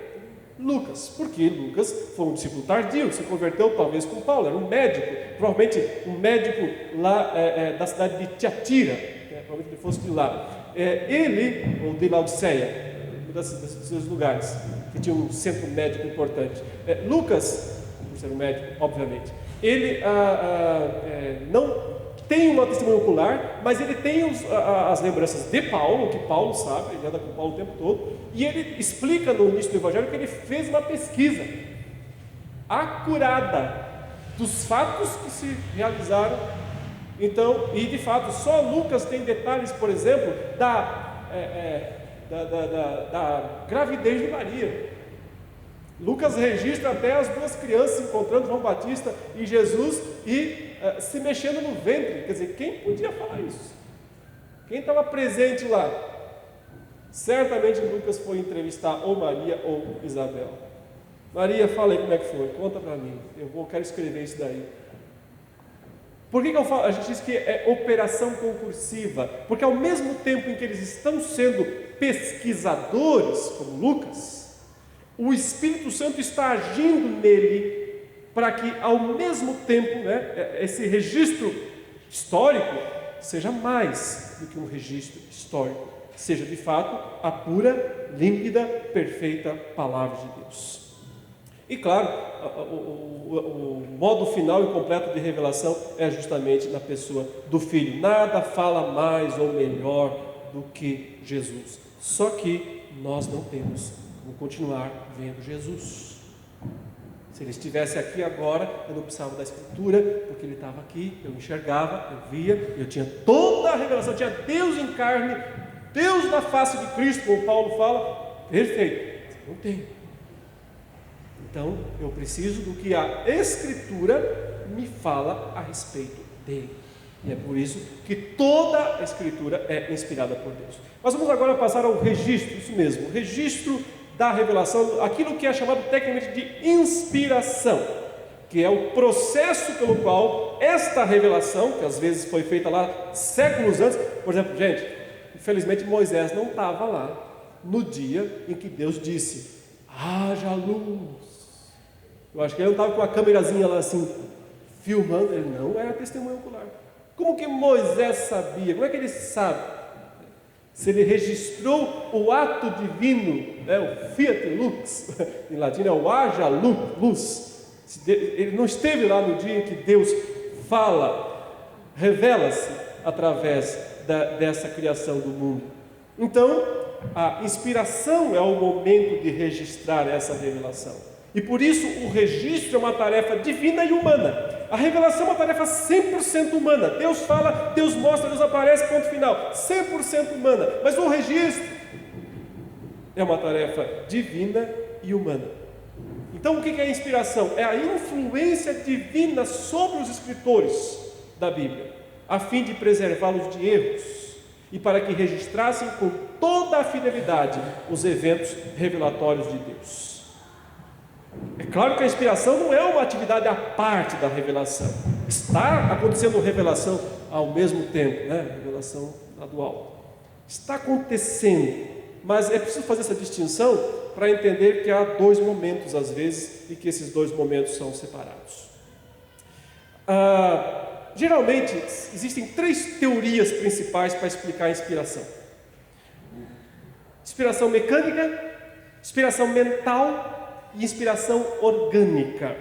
Lucas, porque Lucas foi um discípulo tardio, se converteu talvez com Paulo, era um médico, provavelmente um médico lá da cidade de Tiatira, provavelmente ele fosse de lá. Ele, ou de Laodiceia, um desses lugares, que tinha um centro médico importante. Lucas, por ser um médico, obviamente, ele não tem uma testemunha ocular, mas ele tem as lembranças de Paulo, que Paulo sabe, ele anda com Paulo o tempo todo, e ele explica no início do Evangelho que ele fez uma pesquisa acurada dos fatos que se realizaram. Então, e de fato, só Lucas tem detalhes, por exemplo, da gravidez de Maria. Lucas registra até as duas crianças se encontrando, João Batista e Jesus, e se mexendo no ventre. Quer dizer, quem podia falar isso? Quem estava presente lá? Certamente Lucas foi entrevistar ou Maria ou Isabel. Maria, fala aí como é que foi, conta para mim, quero escrever isso daí. Por que eu falo? A gente diz que é operação concursiva, porque ao mesmo tempo em que eles estão sendo pesquisadores, como Lucas, o Espírito Santo está agindo nele para que ao mesmo tempo, esse registro histórico seja mais do que um registro histórico, seja de fato a pura, límpida, perfeita palavra de Deus. E claro, o modo final e completo de revelação é justamente na pessoa do Filho. Nada fala mais ou melhor do que Jesus, só que nós não temos como continuar vendo Jesus. Se ele estivesse aqui agora, eu não precisava da Escritura, porque ele estava aqui, eu enxergava, eu via, eu tinha toda a revelação, eu tinha Deus em carne, Deus na face de Cristo, como Paulo fala, perfeito. Não tem. Então, eu preciso do que a Escritura me fala a respeito dele. E é por isso que toda a Escritura é inspirada por Deus. Nós vamos agora passar ao registro, isso mesmo, o registro da revelação, aquilo que é chamado tecnicamente de inspiração, que é o processo pelo qual esta revelação, que às vezes foi feita lá séculos antes, por exemplo, gente, infelizmente Moisés não estava lá no dia em que Deus disse, haja luz. Eu acho que ele não estava com a câmerazinha lá assim, filmando, ele não era testemunha ocular. Como que Moisés sabia? Como é que ele sabe? Se ele registrou o ato divino, o fiat lux, em latim é o haja luz. Ele não esteve lá no dia em que Deus fala, revela-se através dessa criação do mundo. Então, a inspiração é o momento de registrar essa revelação. E por isso o registro é uma tarefa divina e humana. A revelação é uma tarefa 100% humana. Deus fala, Deus mostra, Deus aparece, ponto final. 100% humana. Mas o registro é uma tarefa divina e humana. Então Então, o que é a inspiração? É a influência divina sobre os escritores da Bíblia, a fim de preservá-los de erros e para que registrassem com toda a fidelidade os eventos revelatórios de Deus. É claro que a inspiração não é uma atividade à parte da revelação. Está acontecendo revelação ao mesmo tempo, né? Revelação lá do alto. Está acontecendo, mas é preciso fazer essa distinção para entender que há dois momentos às vezes e que esses dois momentos são separados. Geralmente existem três teorias principais para explicar a inspiração: inspiração mecânica, inspiração mental e inspiração orgânica.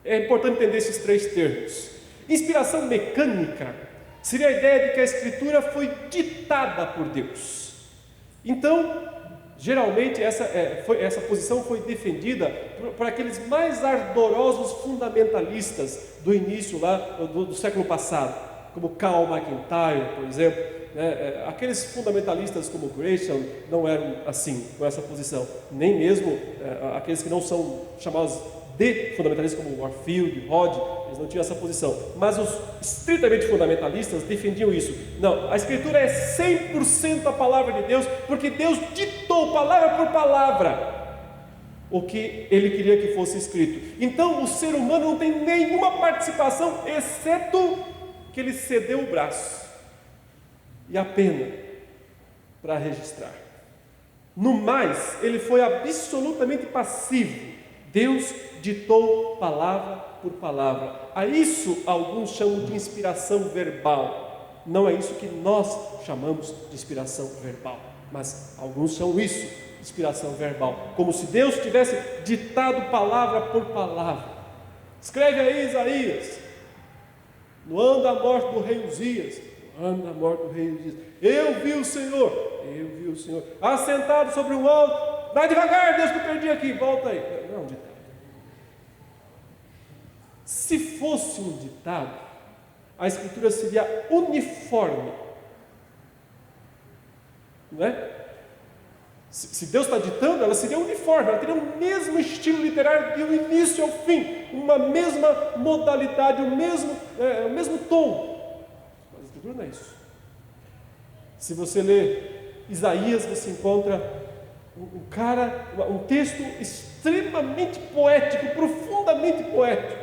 É importante entender esses três termos. Inspiração mecânica seria a ideia de que a Escritura foi ditada por Deus. Então, geralmente essa posição foi defendida por aqueles mais ardorosos fundamentalistas do início lá do século passado, como Karl McIntyre, por exemplo. Aqueles fundamentalistas como Gresham não eram assim, com essa posição, nem mesmo aqueles que não são chamados de fundamentalistas como Warfield, Rod, eles não tinham essa posição, mas os estritamente fundamentalistas defendiam isso. Não, a Escritura é 100% a palavra de Deus, porque Deus ditou palavra por palavra o que Ele queria que fosse escrito. Então o ser humano não tem nenhuma participação, exceto que ele cedeu o braço e a pena para registrar. No mais, ele foi absolutamente passivo. Deus ditou palavra por palavra. A isso alguns chamam de inspiração verbal. Não é isso que nós chamamos de inspiração verbal, mas alguns chamam isso de inspiração verbal, como se Deus tivesse ditado palavra por palavra. Escreve aí, Isaías, no ano da morte do rei Uzias, ano da morte do rei Uzias, eu vi o Senhor, assentado sobre um alto. Vai devagar, Deus, que eu perdi aqui, volta aí. Não é um ditado. Se fosse um ditado, a Escritura seria uniforme, não é? Se Deus está ditando, ela seria uniforme, ela teria o mesmo estilo literário do início ao fim, uma mesma modalidade, o mesmo tom. Mas a Escritura não é isso. Se você lê Isaías, você encontra um texto extremamente poético, profundamente poético.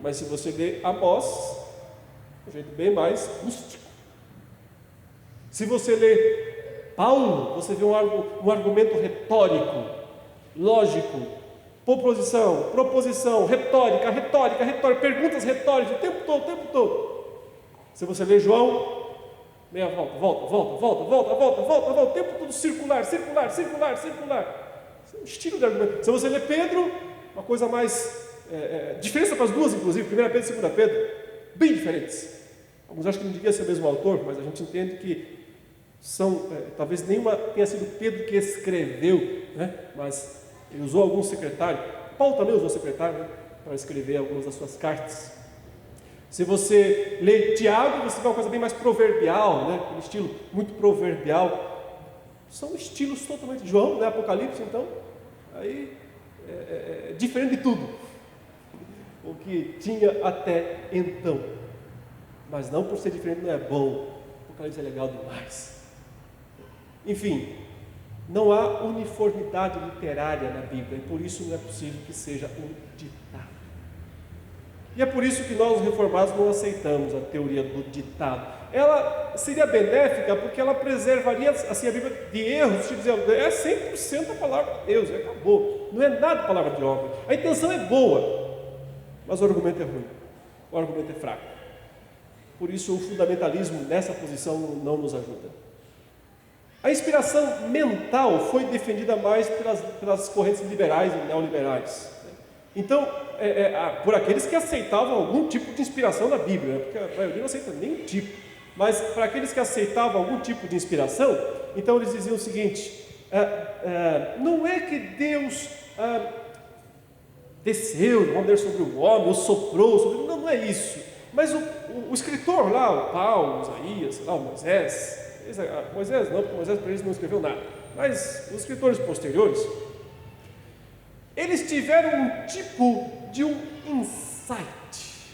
Mas se você lê Amós, um jeito bem mais rústico. Se você lê Paulo, você vê um argumento retórico, lógico, proposição, retórica, perguntas retóricas o tempo todo. Se você lê João, meia volta, o tempo todo circular. Esse é um estilo de argumento. Se você lê Pedro, uma coisa mais diferença para as duas, inclusive, 1 Pedro e 2 Pedro, bem diferentes. Alguns acham que não devia ser o mesmo autor, mas a gente entende que talvez nenhuma tenha sido Pedro que escreveu, né? Mas ele usou algum secretário. Paulo também usou secretário, né? Para escrever algumas das suas cartas. Se você lê Tiago, você vê uma coisa bem mais proverbial, né? Aquele estilo muito proverbial. São estilos totalmente. João, né? Apocalipse, então, aí é diferente de tudo o que tinha até então. Mas não por ser diferente não é bom. Apocalipse é legal demais. Enfim, não há uniformidade literária na Bíblia, e por isso não é possível que seja um ditado. E é por isso que nós, os reformados, não aceitamos a teoria do ditado. Ela seria benéfica porque ela preservaria assim, a Bíblia de erros, tipo, é 100% a palavra de Deus, acabou. Não é nada a palavra de homem. A intenção é boa, mas o argumento é ruim, o argumento é fraco. Por isso o fundamentalismo nessa posição não nos ajuda. A inspiração mental foi defendida mais pelas correntes liberais e neoliberais. Então, por aqueles que aceitavam algum tipo de inspiração na Bíblia, né? Porque a maioria não aceita nenhum tipo, mas para aqueles que aceitavam algum tipo de inspiração, então eles diziam o seguinte: não é que Deus desceu de poder sobre o homem, ou soprou sobre ele, não é isso. Mas o escritor lá, o Paulo, Isaías, sei lá, o Moisés não, porque Moisés para eles não escreveu nada, mas os escritores posteriores, eles tiveram um tipo de um insight,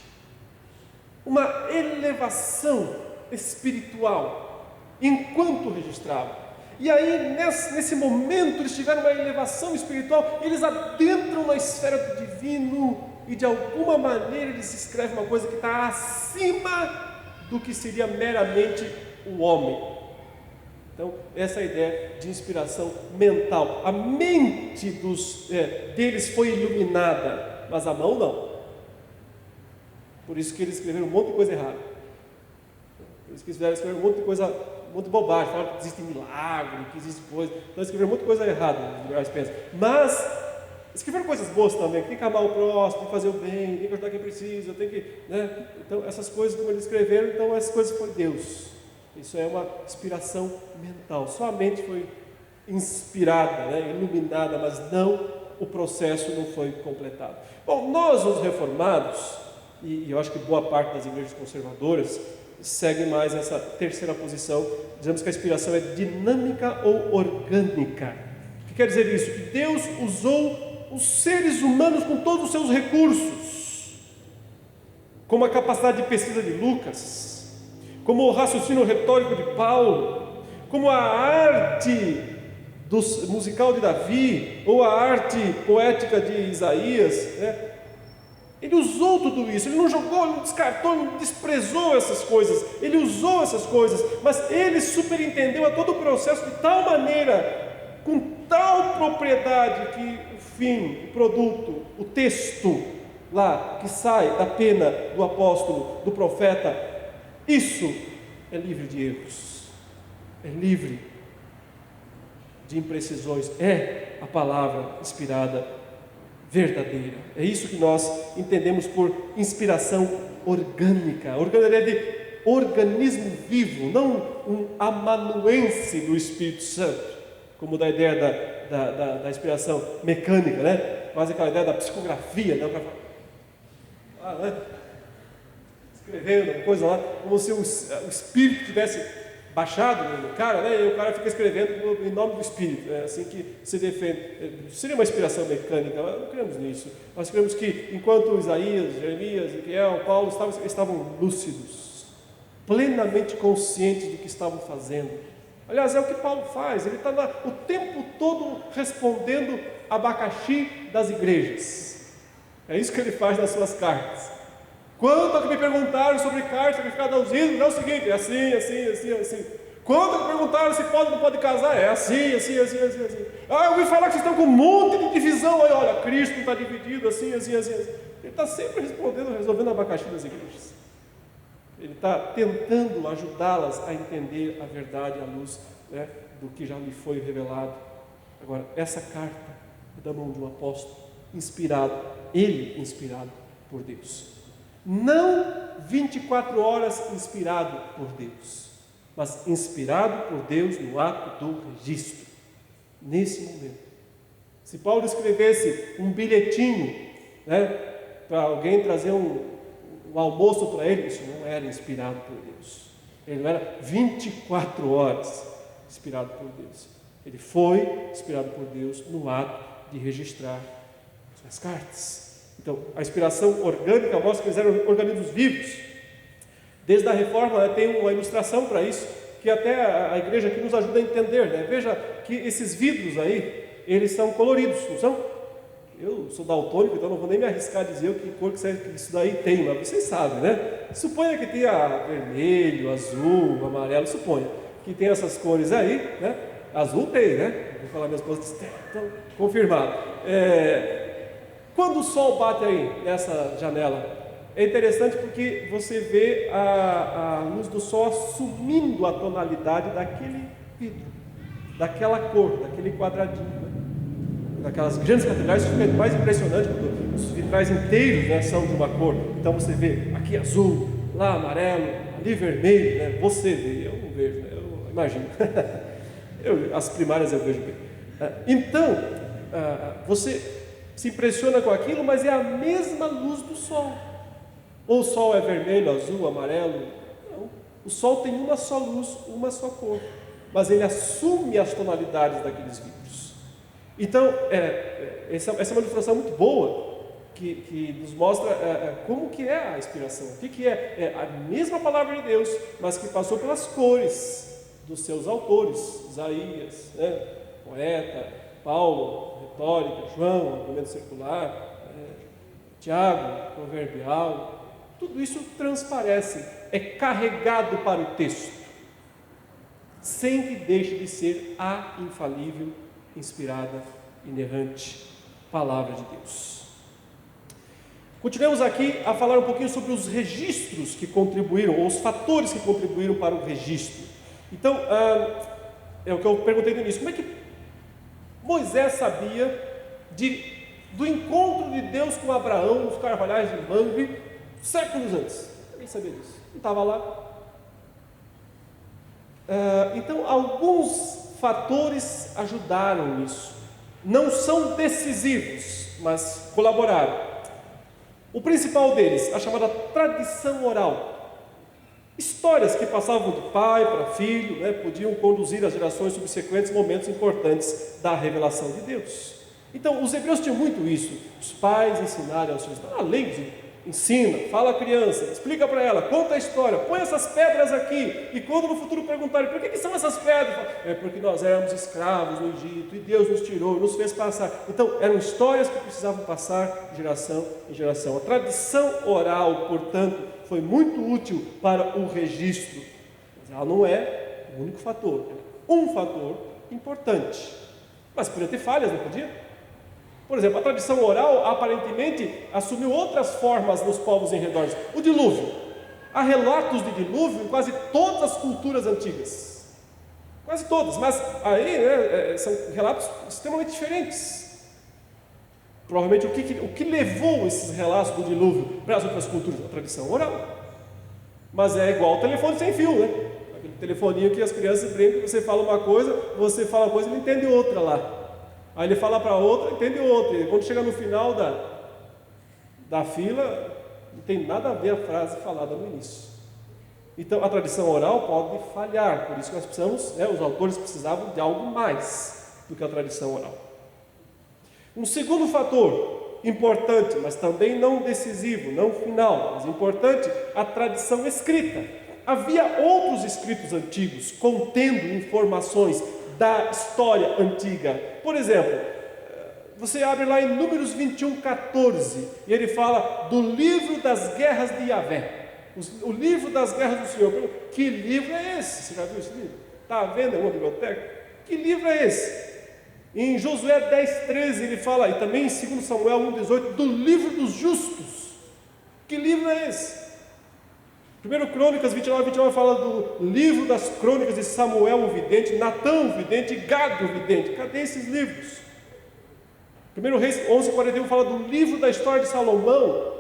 uma elevação espiritual, enquanto registravam. E aí, nesse momento, eles tiveram uma elevação espiritual, eles adentram na esfera do divino, e de alguma maneira eles escrevem uma coisa que está acima do que seria meramente o homem. Então, essa é a ideia de inspiração mental. A mente deles foi iluminada, mas a mão não. Por isso que eles escreveram um monte de coisa errada. Por isso que eles escreveram um monte de coisa, um monte de bobagem. Falaram que existe milagre, que existe coisa. Então, eles escreveram um monte de coisa errada, os liberais pensam. Mas escreveram coisas boas também. Tem que amar o próximo, tem que fazer o bem, tem que ajudar quem precisa, tem que, né? Então, essas coisas como eles escreveram, então essas coisas foi Deus. Isso é uma inspiração mental. Sua mente foi inspirada, né, iluminada, mas não, o processo não foi completado. Bom, nós os reformados, e eu acho que boa parte das igrejas conservadoras, segue mais essa terceira posição. Dizemos que a inspiração é dinâmica ou orgânica. O que quer dizer isso? Que Deus usou os seres humanos com todos os seus recursos, como a capacidade de pesquisa de Lucas, como o raciocínio retórico de Paulo, como a arte musical de Davi, ou a arte poética de Isaías, né? Ele usou tudo isso, ele não jogou, ele não descartou, ele não desprezou essas coisas, ele usou essas coisas, mas ele superintendeu a todo o processo de tal maneira, com tal propriedade, que o fim, o produto, o texto lá que sai da pena do apóstolo, do profeta, isso é livre de erros, é livre de imprecisões, é a palavra inspirada verdadeira. É isso que nós entendemos por inspiração orgânica. Orgânica é de organismo vivo, não um amanuense do Espírito Santo, como da ideia da inspiração mecânica, né? Quase aquela ideia da psicografia, né? Escrevendo uma coisa lá, como se o Espírito tivesse baixado no cara, né? E o cara fica escrevendo em nome do Espírito, é assim que se defende. Seria uma inspiração mecânica, mas não cremos nisso. Nós cremos que enquanto Isaías, Jeremias, Ezequiel, Paulo estavam lúcidos, plenamente conscientes do que estavam fazendo. Aliás, é o que Paulo faz, ele está o tempo todo respondendo abacaxi das igrejas. É isso que ele faz nas suas cartas. Quando que me perguntaram sobre carta sacrificada aos ídolos, é o seguinte, é assim, assim, assim, assim. Quando que perguntaram se pode ou não pode casar, é assim, assim, assim, assim, assim. Ah, eu ouvi falar que vocês estão com um monte de divisão aí, olha, Cristo não está dividido, assim, assim, assim, assim. Ele está sempre respondendo, resolvendo abacaxi das igrejas. Ele está tentando ajudá-las a entender a verdade à luz, né, do que já lhe foi revelado. Agora, essa carta é da mão de um apóstolo, inspirado, ele inspirado por Deus. Não 24 horas inspirado por Deus, mas inspirado por Deus no ato do registro, nesse momento. Se Paulo escrevesse um bilhetinho, né, para alguém trazer um almoço para ele, isso não era inspirado por Deus. Ele não era 24 horas inspirado por Deus. Ele foi inspirado por Deus no ato de registrar suas cartas. Então, a inspiração orgânica mostra que eles eram organismos vivos. Desde a Reforma, né, tem uma ilustração para isso, que até a igreja aqui nos ajuda a entender, né? Veja que esses vidros aí, eles são coloridos, não são? Eu sou daltônico, então não vou nem me arriscar a dizer que cor que isso daí tem, mas vocês sabem, né? Suponha que tenha vermelho, azul, amarelo, suponha que tem essas cores aí, né? Azul tem, né? Vou falar minhas coisas, então, confirmado. Quando o sol bate aí nessa janela, é interessante porque você vê a luz do sol assumindo a tonalidade daquele vidro, daquela cor, daquele quadradinho, né? Naquelas grandes catedrais, isso fica mais impressionante, quando os vitrais inteiros, né, são de uma cor. Então você vê aqui azul, lá amarelo, ali vermelho, né? Você vê, eu não vejo, né? Eu imagino. As primárias eu vejo bem. Então, você se impressiona com aquilo, mas é a mesma luz do sol. Ou o sol é vermelho, azul, amarelo? Não. O sol tem uma só luz, uma só cor, mas ele assume as tonalidades daqueles vidros. Então, essa é uma ilustração muito boa, que nos mostra como que é a inspiração, o que é. É a mesma palavra de Deus, mas que passou pelas cores dos seus autores, Isaías, né, poeta, Paulo, retórica, João, argumento circular, Tiago, proverbial, tudo isso transparece, é carregado para o texto, sem que deixe de ser a infalível, inspirada, inerrante palavra de Deus. Continuamos aqui a falar um pouquinho sobre os registros que contribuíram, ou os fatores que contribuíram para o registro. Então, é o que eu perguntei no início, como é que Moisés sabia do encontro de Deus com Abraão nos carvalhais de Mamre, séculos antes? Ninguém sabia disso, não estava lá. Então, alguns fatores ajudaram nisso. Não são decisivos, mas colaboraram. O principal deles, a chamada tradição oral. Histórias que passavam de pai para filho, né, podiam conduzir as gerações subsequentes momentos importantes da revelação de Deus. Então, os hebreus tinham muito isso. Os pais ensinarem aos seus filhos. Além ensina, fala a criança, explica para ela, conta a história, põe essas pedras aqui, e quando no futuro perguntarem, por que são essas pedras? É porque nós éramos escravos no Egito, e Deus nos tirou, nos fez passar. Então, eram histórias que precisavam passar de geração em geração. A tradição oral, portanto, foi muito útil para o registro, mas ela não é o único fator, é um fator importante. Mas podia ter falhas, não podia? Por exemplo, a tradição oral aparentemente assumiu outras formas nos povos em redor. O dilúvio. Há relatos de dilúvio em quase todas as culturas antigas. Quase todas, mas aí são relatos extremamente diferentes. Provavelmente o que levou esses relatos do dilúvio para as outras culturas? A tradição oral. Mas é igual ao telefone sem fio, né? Aquele telefoninho que as crianças brincam, você fala uma coisa, você fala uma coisa e ele entende outra lá. Aí ele fala para outra, entende outra. E quando chega no final da fila, não tem nada a ver a frase falada no início. Então, a tradição oral pode falhar. Por isso que nós precisamos, os autores precisavam de algo mais do que a tradição oral. Um segundo fator importante, mas também não decisivo, não final, mas importante, a tradição escrita. Havia outros escritos antigos contendo informações da história antiga. Por exemplo, você abre lá em Números 21:14 e ele fala do livro das guerras de Yahvé, o livro das guerras do Senhor. Que livro é esse? Você já viu esse livro? Está à venda em uma biblioteca? Que livro é esse? Em Josué 10:13 ele fala, e também em 2 Samuel 1:18, do livro dos justos. Que livro é esse? 1 Crônicas 29:29 fala do livro das crônicas de Samuel o vidente, Natã o vidente e Gad o vidente. Cadê esses livros? 1 Reis 11:41 fala do livro da história de Salomão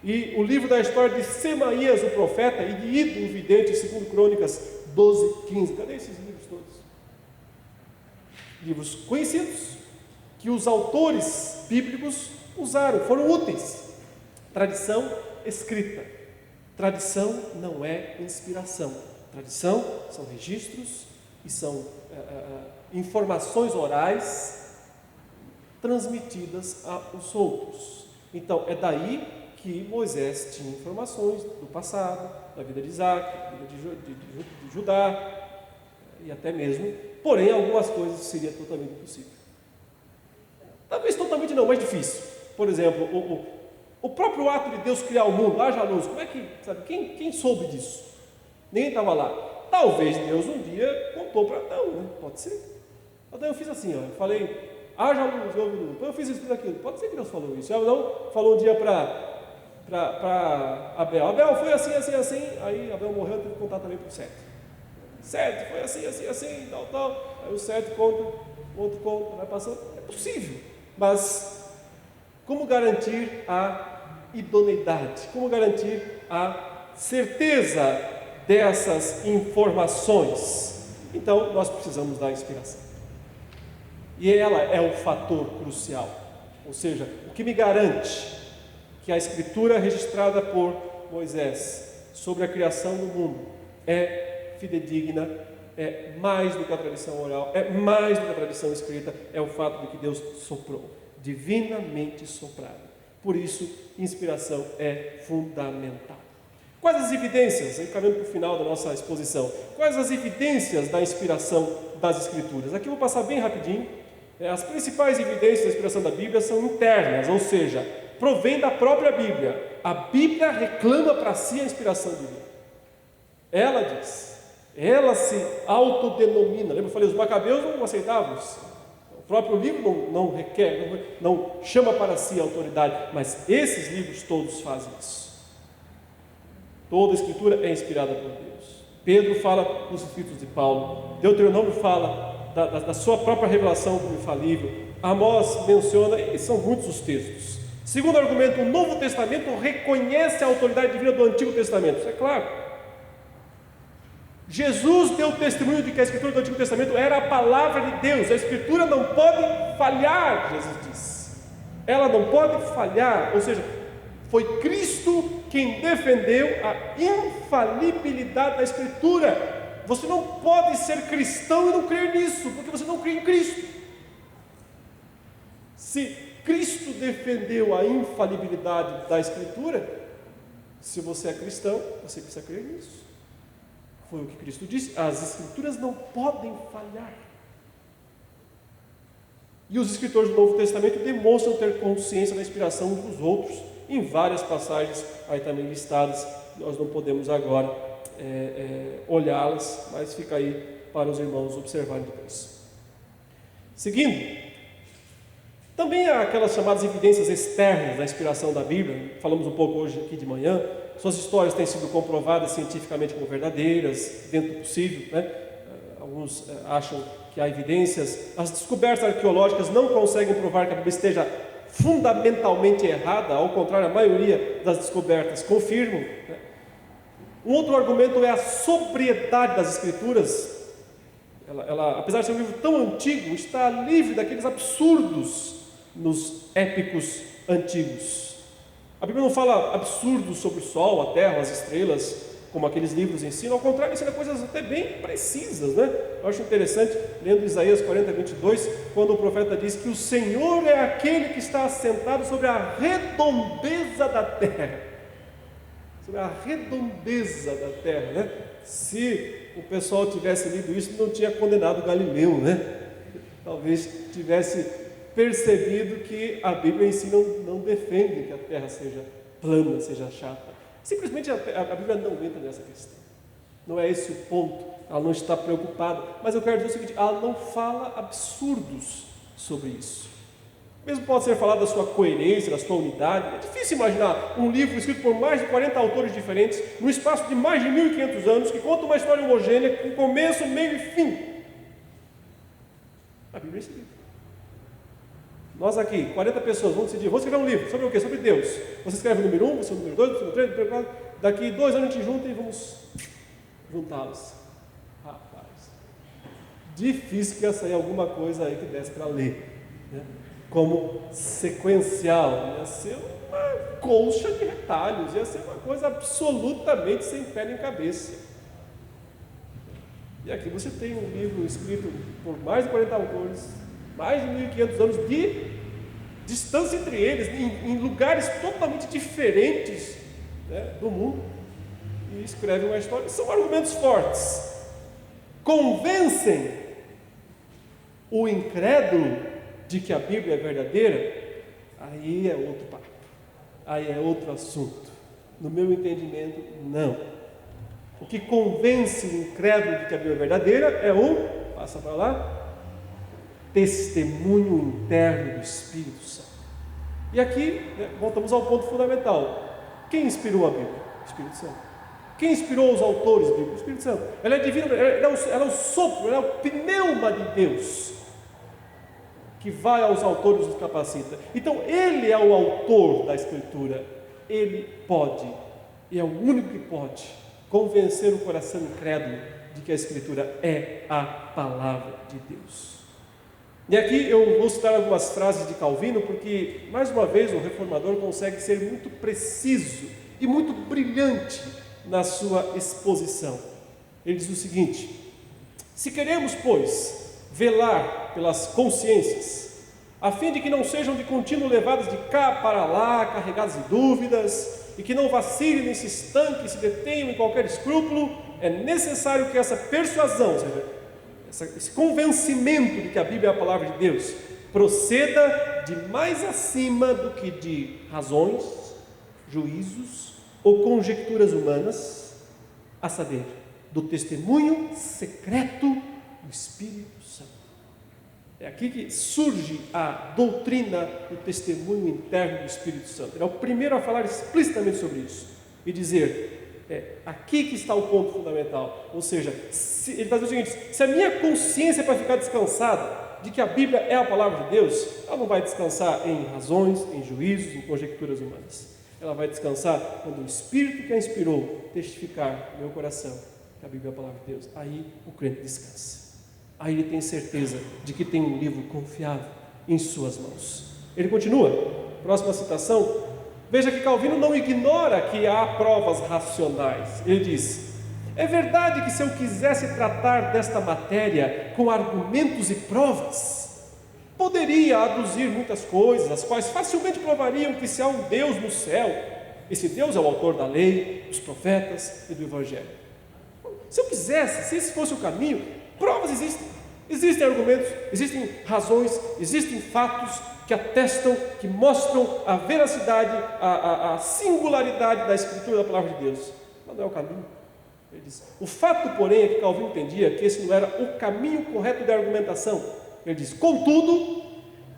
e o livro da história de Semaías o profeta e de Ido o vidente, 2 Crônicas 12:15. Cadê esses livros todos? Livros conhecidos que os autores bíblicos usaram, foram úteis. Tradição escrita. Tradição não é inspiração. Tradição são registros e são informações orais transmitidas aos outros. Então, é daí que Moisés tinha informações do passado, da vida de Isaac, da vida de Judá, e até mesmo, porém, algumas coisas seria totalmente impossível. Talvez totalmente não, mas difícil. Por exemplo, o próprio ato de Deus criar o mundo, haja luz, como é que, sabe, quem soube disso? Ninguém estava lá. Talvez Deus um dia contou para Adão, né? Pode ser. Adão, eu fiz assim, eu falei, haja luz, houve luz. Eu fiz isso aquilo. Pode ser que Deus falou isso. Adão falou um dia para Abel. Abel, foi assim, assim, assim. Aí Abel morreu, teve que contar também para o Sete. Sete, foi assim, assim, assim, tal. Aí o Sete conta, o outro conta, vai passando. É possível, mas como garantir a idoneidade? Como garantir a certeza dessas informações? Então, nós precisamos da inspiração. E ela é o fator crucial. Ou seja, o que me garante que a escritura registrada por Moisés sobre a criação do mundo é fidedigna é mais do que a tradição oral, é mais do que a tradição escrita, é o fato de que Deus soprou, divinamente soprado. Por isso, inspiração é fundamental. Quais as evidências, encaminhando para o final da nossa exposição, quais as evidências da inspiração das Escrituras? Aqui eu vou passar bem rapidinho. As principais evidências da inspiração da Bíblia são internas, ou seja, provém da própria Bíblia. A Bíblia reclama para si a inspiração divina. Ela diz, ela se autodenomina. Lembra, eu falei, os macabeus não aceitavam isso. O próprio livro não requer, não chama para si a autoridade, mas esses livros todos fazem isso. Toda a Escritura é inspirada por Deus. Pedro fala nos escritos de Paulo, Deuteronômio fala da sua própria revelação como infalível, Amós menciona, e são muitos os textos. Segundo argumento, o Novo Testamento reconhece a autoridade divina do Antigo Testamento, isso é claro. Jesus deu testemunho de que a Escritura do Antigo Testamento era a palavra de Deus. A Escritura não pode falhar, Jesus disse. Ela não pode falhar, ou seja, foi Cristo quem defendeu a infalibilidade da Escritura. Você não pode ser cristão e não crer nisso, porque você não crê em Cristo. Se Cristo defendeu a infalibilidade da Escritura, se você é cristão, você precisa crer nisso. Foi o que Cristo disse, as Escrituras não podem falhar. E os escritores do Novo Testamento demonstram ter consciência da inspiração uns dos outros, em várias passagens aí também listadas. Nós não podemos agora olhá-las, mas fica aí para os irmãos observarem depois. Seguindo, também há aquelas chamadas evidências externas da inspiração da Bíblia. Falamos um pouco hoje aqui de manhã. Suas histórias têm sido comprovadas cientificamente como verdadeiras, dentro do possível, né? Alguns acham que há evidências. As descobertas arqueológicas não conseguem provar que a Bíblia esteja fundamentalmente errada, ao contrário, a maioria das descobertas confirmam, né? Um outro argumento é a sobriedade das Escrituras. Ela, apesar de ser um livro tão antigo, está livre daqueles absurdos nos épicos antigos. A Bíblia não fala absurdos sobre o sol, a terra, as estrelas, como aqueles livros ensinam. Ao contrário, ensina coisas até bem precisas, né? Eu acho interessante, lendo Isaías 40, 22, quando o profeta diz que o Senhor é aquele que está assentado sobre a redondeza da terra. Sobre a redondeza da terra, né? Se o pessoal tivesse lido isso, não tinha condenado Galileu, né? Talvez tivesse percebido que a Bíblia em si não defende que a terra seja plana, seja chata. Simplesmente a Bíblia não entra nessa questão. Não é esse o ponto. Ela não está preocupada. Mas eu quero dizer o seguinte: ela não fala absurdos sobre isso. Mesmo pode ser falado da sua coerência, da sua unidade. É difícil imaginar um livro escrito por mais de 40 autores diferentes, no espaço de mais de 1500 anos, que conta uma história homogênea, com começo, meio e fim. A Bíblia é esse livro. Nós aqui, 40 pessoas, vamos decidir, vamos escrever um livro, sobre o quê? Sobre Deus. Você escreve o número 1, você o número 2, você o número 3, o número 4, daqui 2 anos a gente junta e vamos juntá-los. Rapaz, difícil que ia sair alguma coisa aí que desse para ler, né? Como sequencial, ia ser uma colcha de retalhos, ia ser uma coisa absolutamente sem pé nem cabeça. E aqui você tem um livro escrito por mais de 40 autores, mais de 1500 anos de distância entre eles, em lugares totalmente diferentes, né, do mundo, e escreve uma história. São argumentos fortes, convencem o incrédulo de que a Bíblia é verdadeira. Aí é outro papo, aí é outro assunto. No meu entendimento, não. O que convence o incrédulo de que a Bíblia é verdadeira é passa para lá, testemunho interno do Espírito Santo. E aqui, né, voltamos ao ponto fundamental. Quem inspirou a Bíblia? O Espírito Santo. Quem inspirou os autores da Bíblia? O Espírito Santo. Ela é divina, ela é o sopro, ela é o pneuma de Deus, que vai aos autores e os capacita. Então, Ele é o autor da Escritura. Ele pode, e é o único que pode, convencer o coração incrédulo de que a Escritura é a palavra de Deus. E aqui eu vou citar algumas frases de Calvino, porque, mais uma vez, o reformador consegue ser muito preciso e muito brilhante na sua exposição. Ele diz o seguinte: Se queremos, pois, velar pelas consciências, a fim de que não sejam de contínuo levadas de cá para lá, carregadas de dúvidas, e que não vacilem nem se estanquem, se detenham em qualquer escrúpulo, é necessário que essa persuasão, ou seja, esse convencimento de que a Bíblia é a palavra de Deus, proceda de mais acima do que de razões, juízos ou conjecturas humanas, a saber, do testemunho secreto do Espírito Santo. É aqui que surge a doutrina do testemunho interno do Espírito Santo. Ele é o primeiro a falar explicitamente sobre isso e dizer, aqui que está o ponto fundamental. Ou seja, ele está dizendo o seguinte: se a minha consciência é para ficar descansada de que a Bíblia é a palavra de Deus, ela não vai descansar em razões, em juízos, em conjecturas humanas. Ela vai descansar quando o Espírito que a inspirou testificar no meu coração que a Bíblia é a palavra de Deus. Aí o crente descansa. Aí ele tem certeza de que tem um livro confiável em suas mãos. Ele continua, próxima citação. Veja que Calvino não ignora que há provas racionais. Ele diz: é verdade que se eu quisesse tratar desta matéria com argumentos e provas, poderia aduzir muitas coisas, as quais facilmente provariam que se há um Deus no céu, esse Deus é o autor da lei, dos profetas e do Evangelho. Se eu quisesse, se esse fosse o caminho, provas existem. Existem argumentos, existem razões, existem fatos que atestam, que mostram a veracidade, a singularidade da Escritura, da palavra de Deus. Mas não é o caminho. Ele diz, o fato, porém, é que Calvino entendia que esse não era o caminho correto da argumentação. Ele diz, contudo,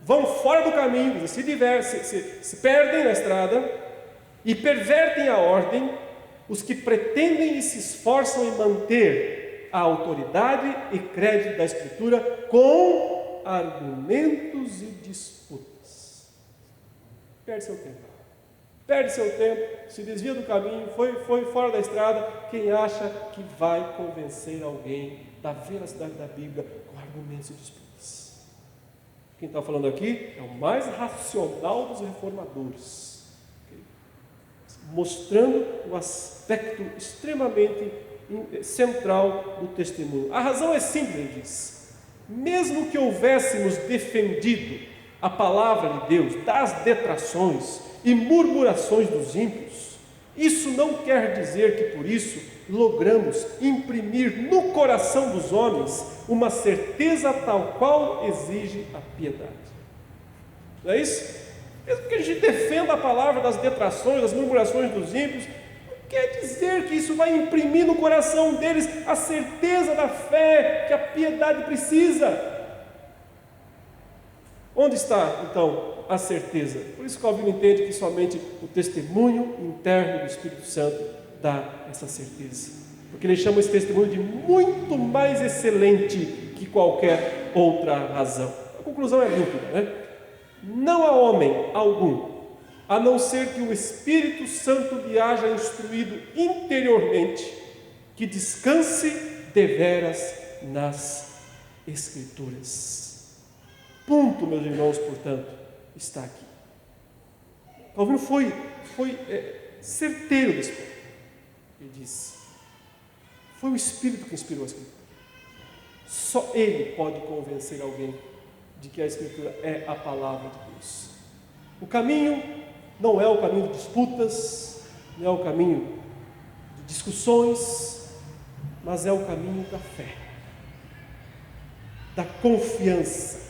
vão fora do caminho, se perdem na estrada e pervertem a ordem os que pretendem e se esforçam em manter a autoridade e crédito da Escritura com argumentos e disputas. Perde seu tempo, se desvia do caminho, foi fora da estrada. Quem acha que vai convencer alguém da veracidade da Bíblia com argumentos e disputas? Quem está falando aqui é o mais racional dos reformadores, mostrando o aspecto extremamente central do testemunho. A razão é simples, ele diz: mesmo que houvéssemos defendido a palavra de Deus das detrações e murmurações dos ímpios, isso não quer dizer que por isso logramos imprimir no coração dos homens uma certeza tal qual exige a piedade. Não é isso? Mesmo que a gente defenda a palavra das detrações, das murmurações dos ímpios, não quer dizer que isso vai imprimir no coração deles a certeza da fé que a piedade precisa. Onde está, então, a certeza? Por isso Calvino entende que somente o testemunho interno do Espírito Santo dá essa certeza. Porque ele chama esse testemunho de muito mais excelente que qualquer outra razão. A conclusão é límpida, né? Não há homem algum, a não ser que o Espírito Santo lhe haja instruído interiormente, que descanse deveras nas Escrituras. Ponto, meus irmãos, portanto, está aqui. Calvino foi certeiro desse ponto. Ele disse: foi o Espírito que inspirou a Escritura. Só Ele pode convencer alguém de que a Escritura é a palavra de Deus. O caminho não é o caminho de disputas, não é o caminho de discussões, mas é o caminho da fé, da confiança.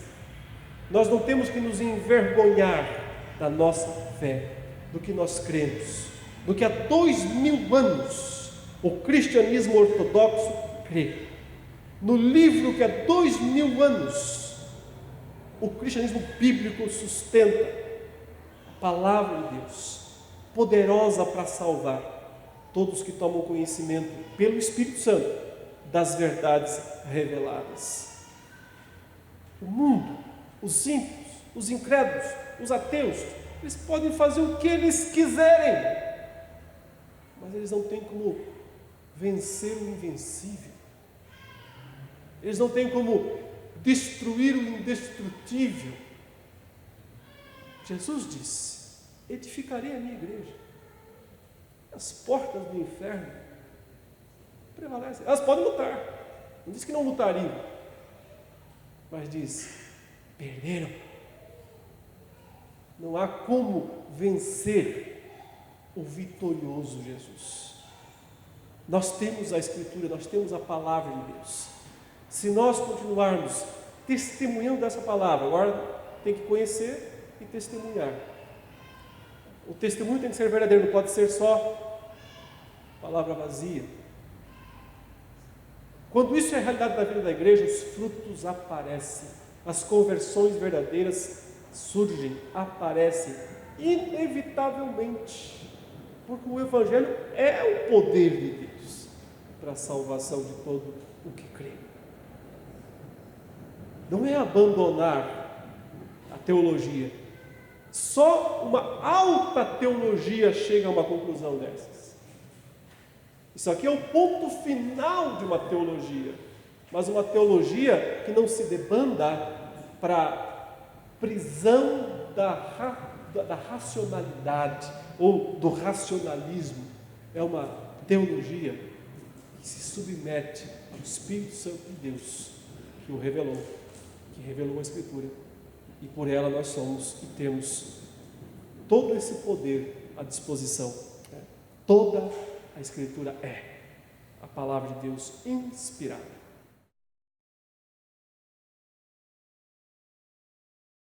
Nós não temos que nos envergonhar da nossa fé, do que nós cremos, do que há 2000 anos o cristianismo ortodoxo crê. No livro que há 2000 anos o cristianismo bíblico sustenta, a palavra de Deus, poderosa para salvar todos que tomam conhecimento pelo Espírito Santo das verdades reveladas. O mundo, os ímpios, os incrédulos, os ateus, eles podem fazer o que eles quiserem, mas eles não têm como vencer o invencível. Eles não têm como destruir o indestrutível. Jesus disse: edificarei a minha igreja, as portas do inferno prevalecem. Elas podem lutar, Não diz que não lutariam, mas diz: perderam. Não há como vencer o vitorioso Jesus. Nós temos a Escritura, nós temos a palavra de Deus. Se nós continuarmos testemunhando dessa palavra, agora tem que conhecer e testemunhar. O testemunho tem que ser verdadeiro, não pode ser só palavra vazia. Quando isso é a realidade da vida da igreja, os frutos aparecem, as conversões verdadeiras surgem, aparecem, inevitavelmente, porque o Evangelho é o poder de Deus para a salvação de todo o que crê. Não é abandonar a teologia. Só uma alta teologia chega a uma conclusão dessas. Isso aqui é o ponto final de uma teologia, mas uma teologia que não se debanda para a prisão da racionalidade ou do racionalismo. É uma teologia que se submete ao Espírito Santo de Deus, que o revelou, que revelou a Escritura, e por ela nós somos e temos todo esse poder à disposição. Toda a Escritura é a palavra de Deus inspirada.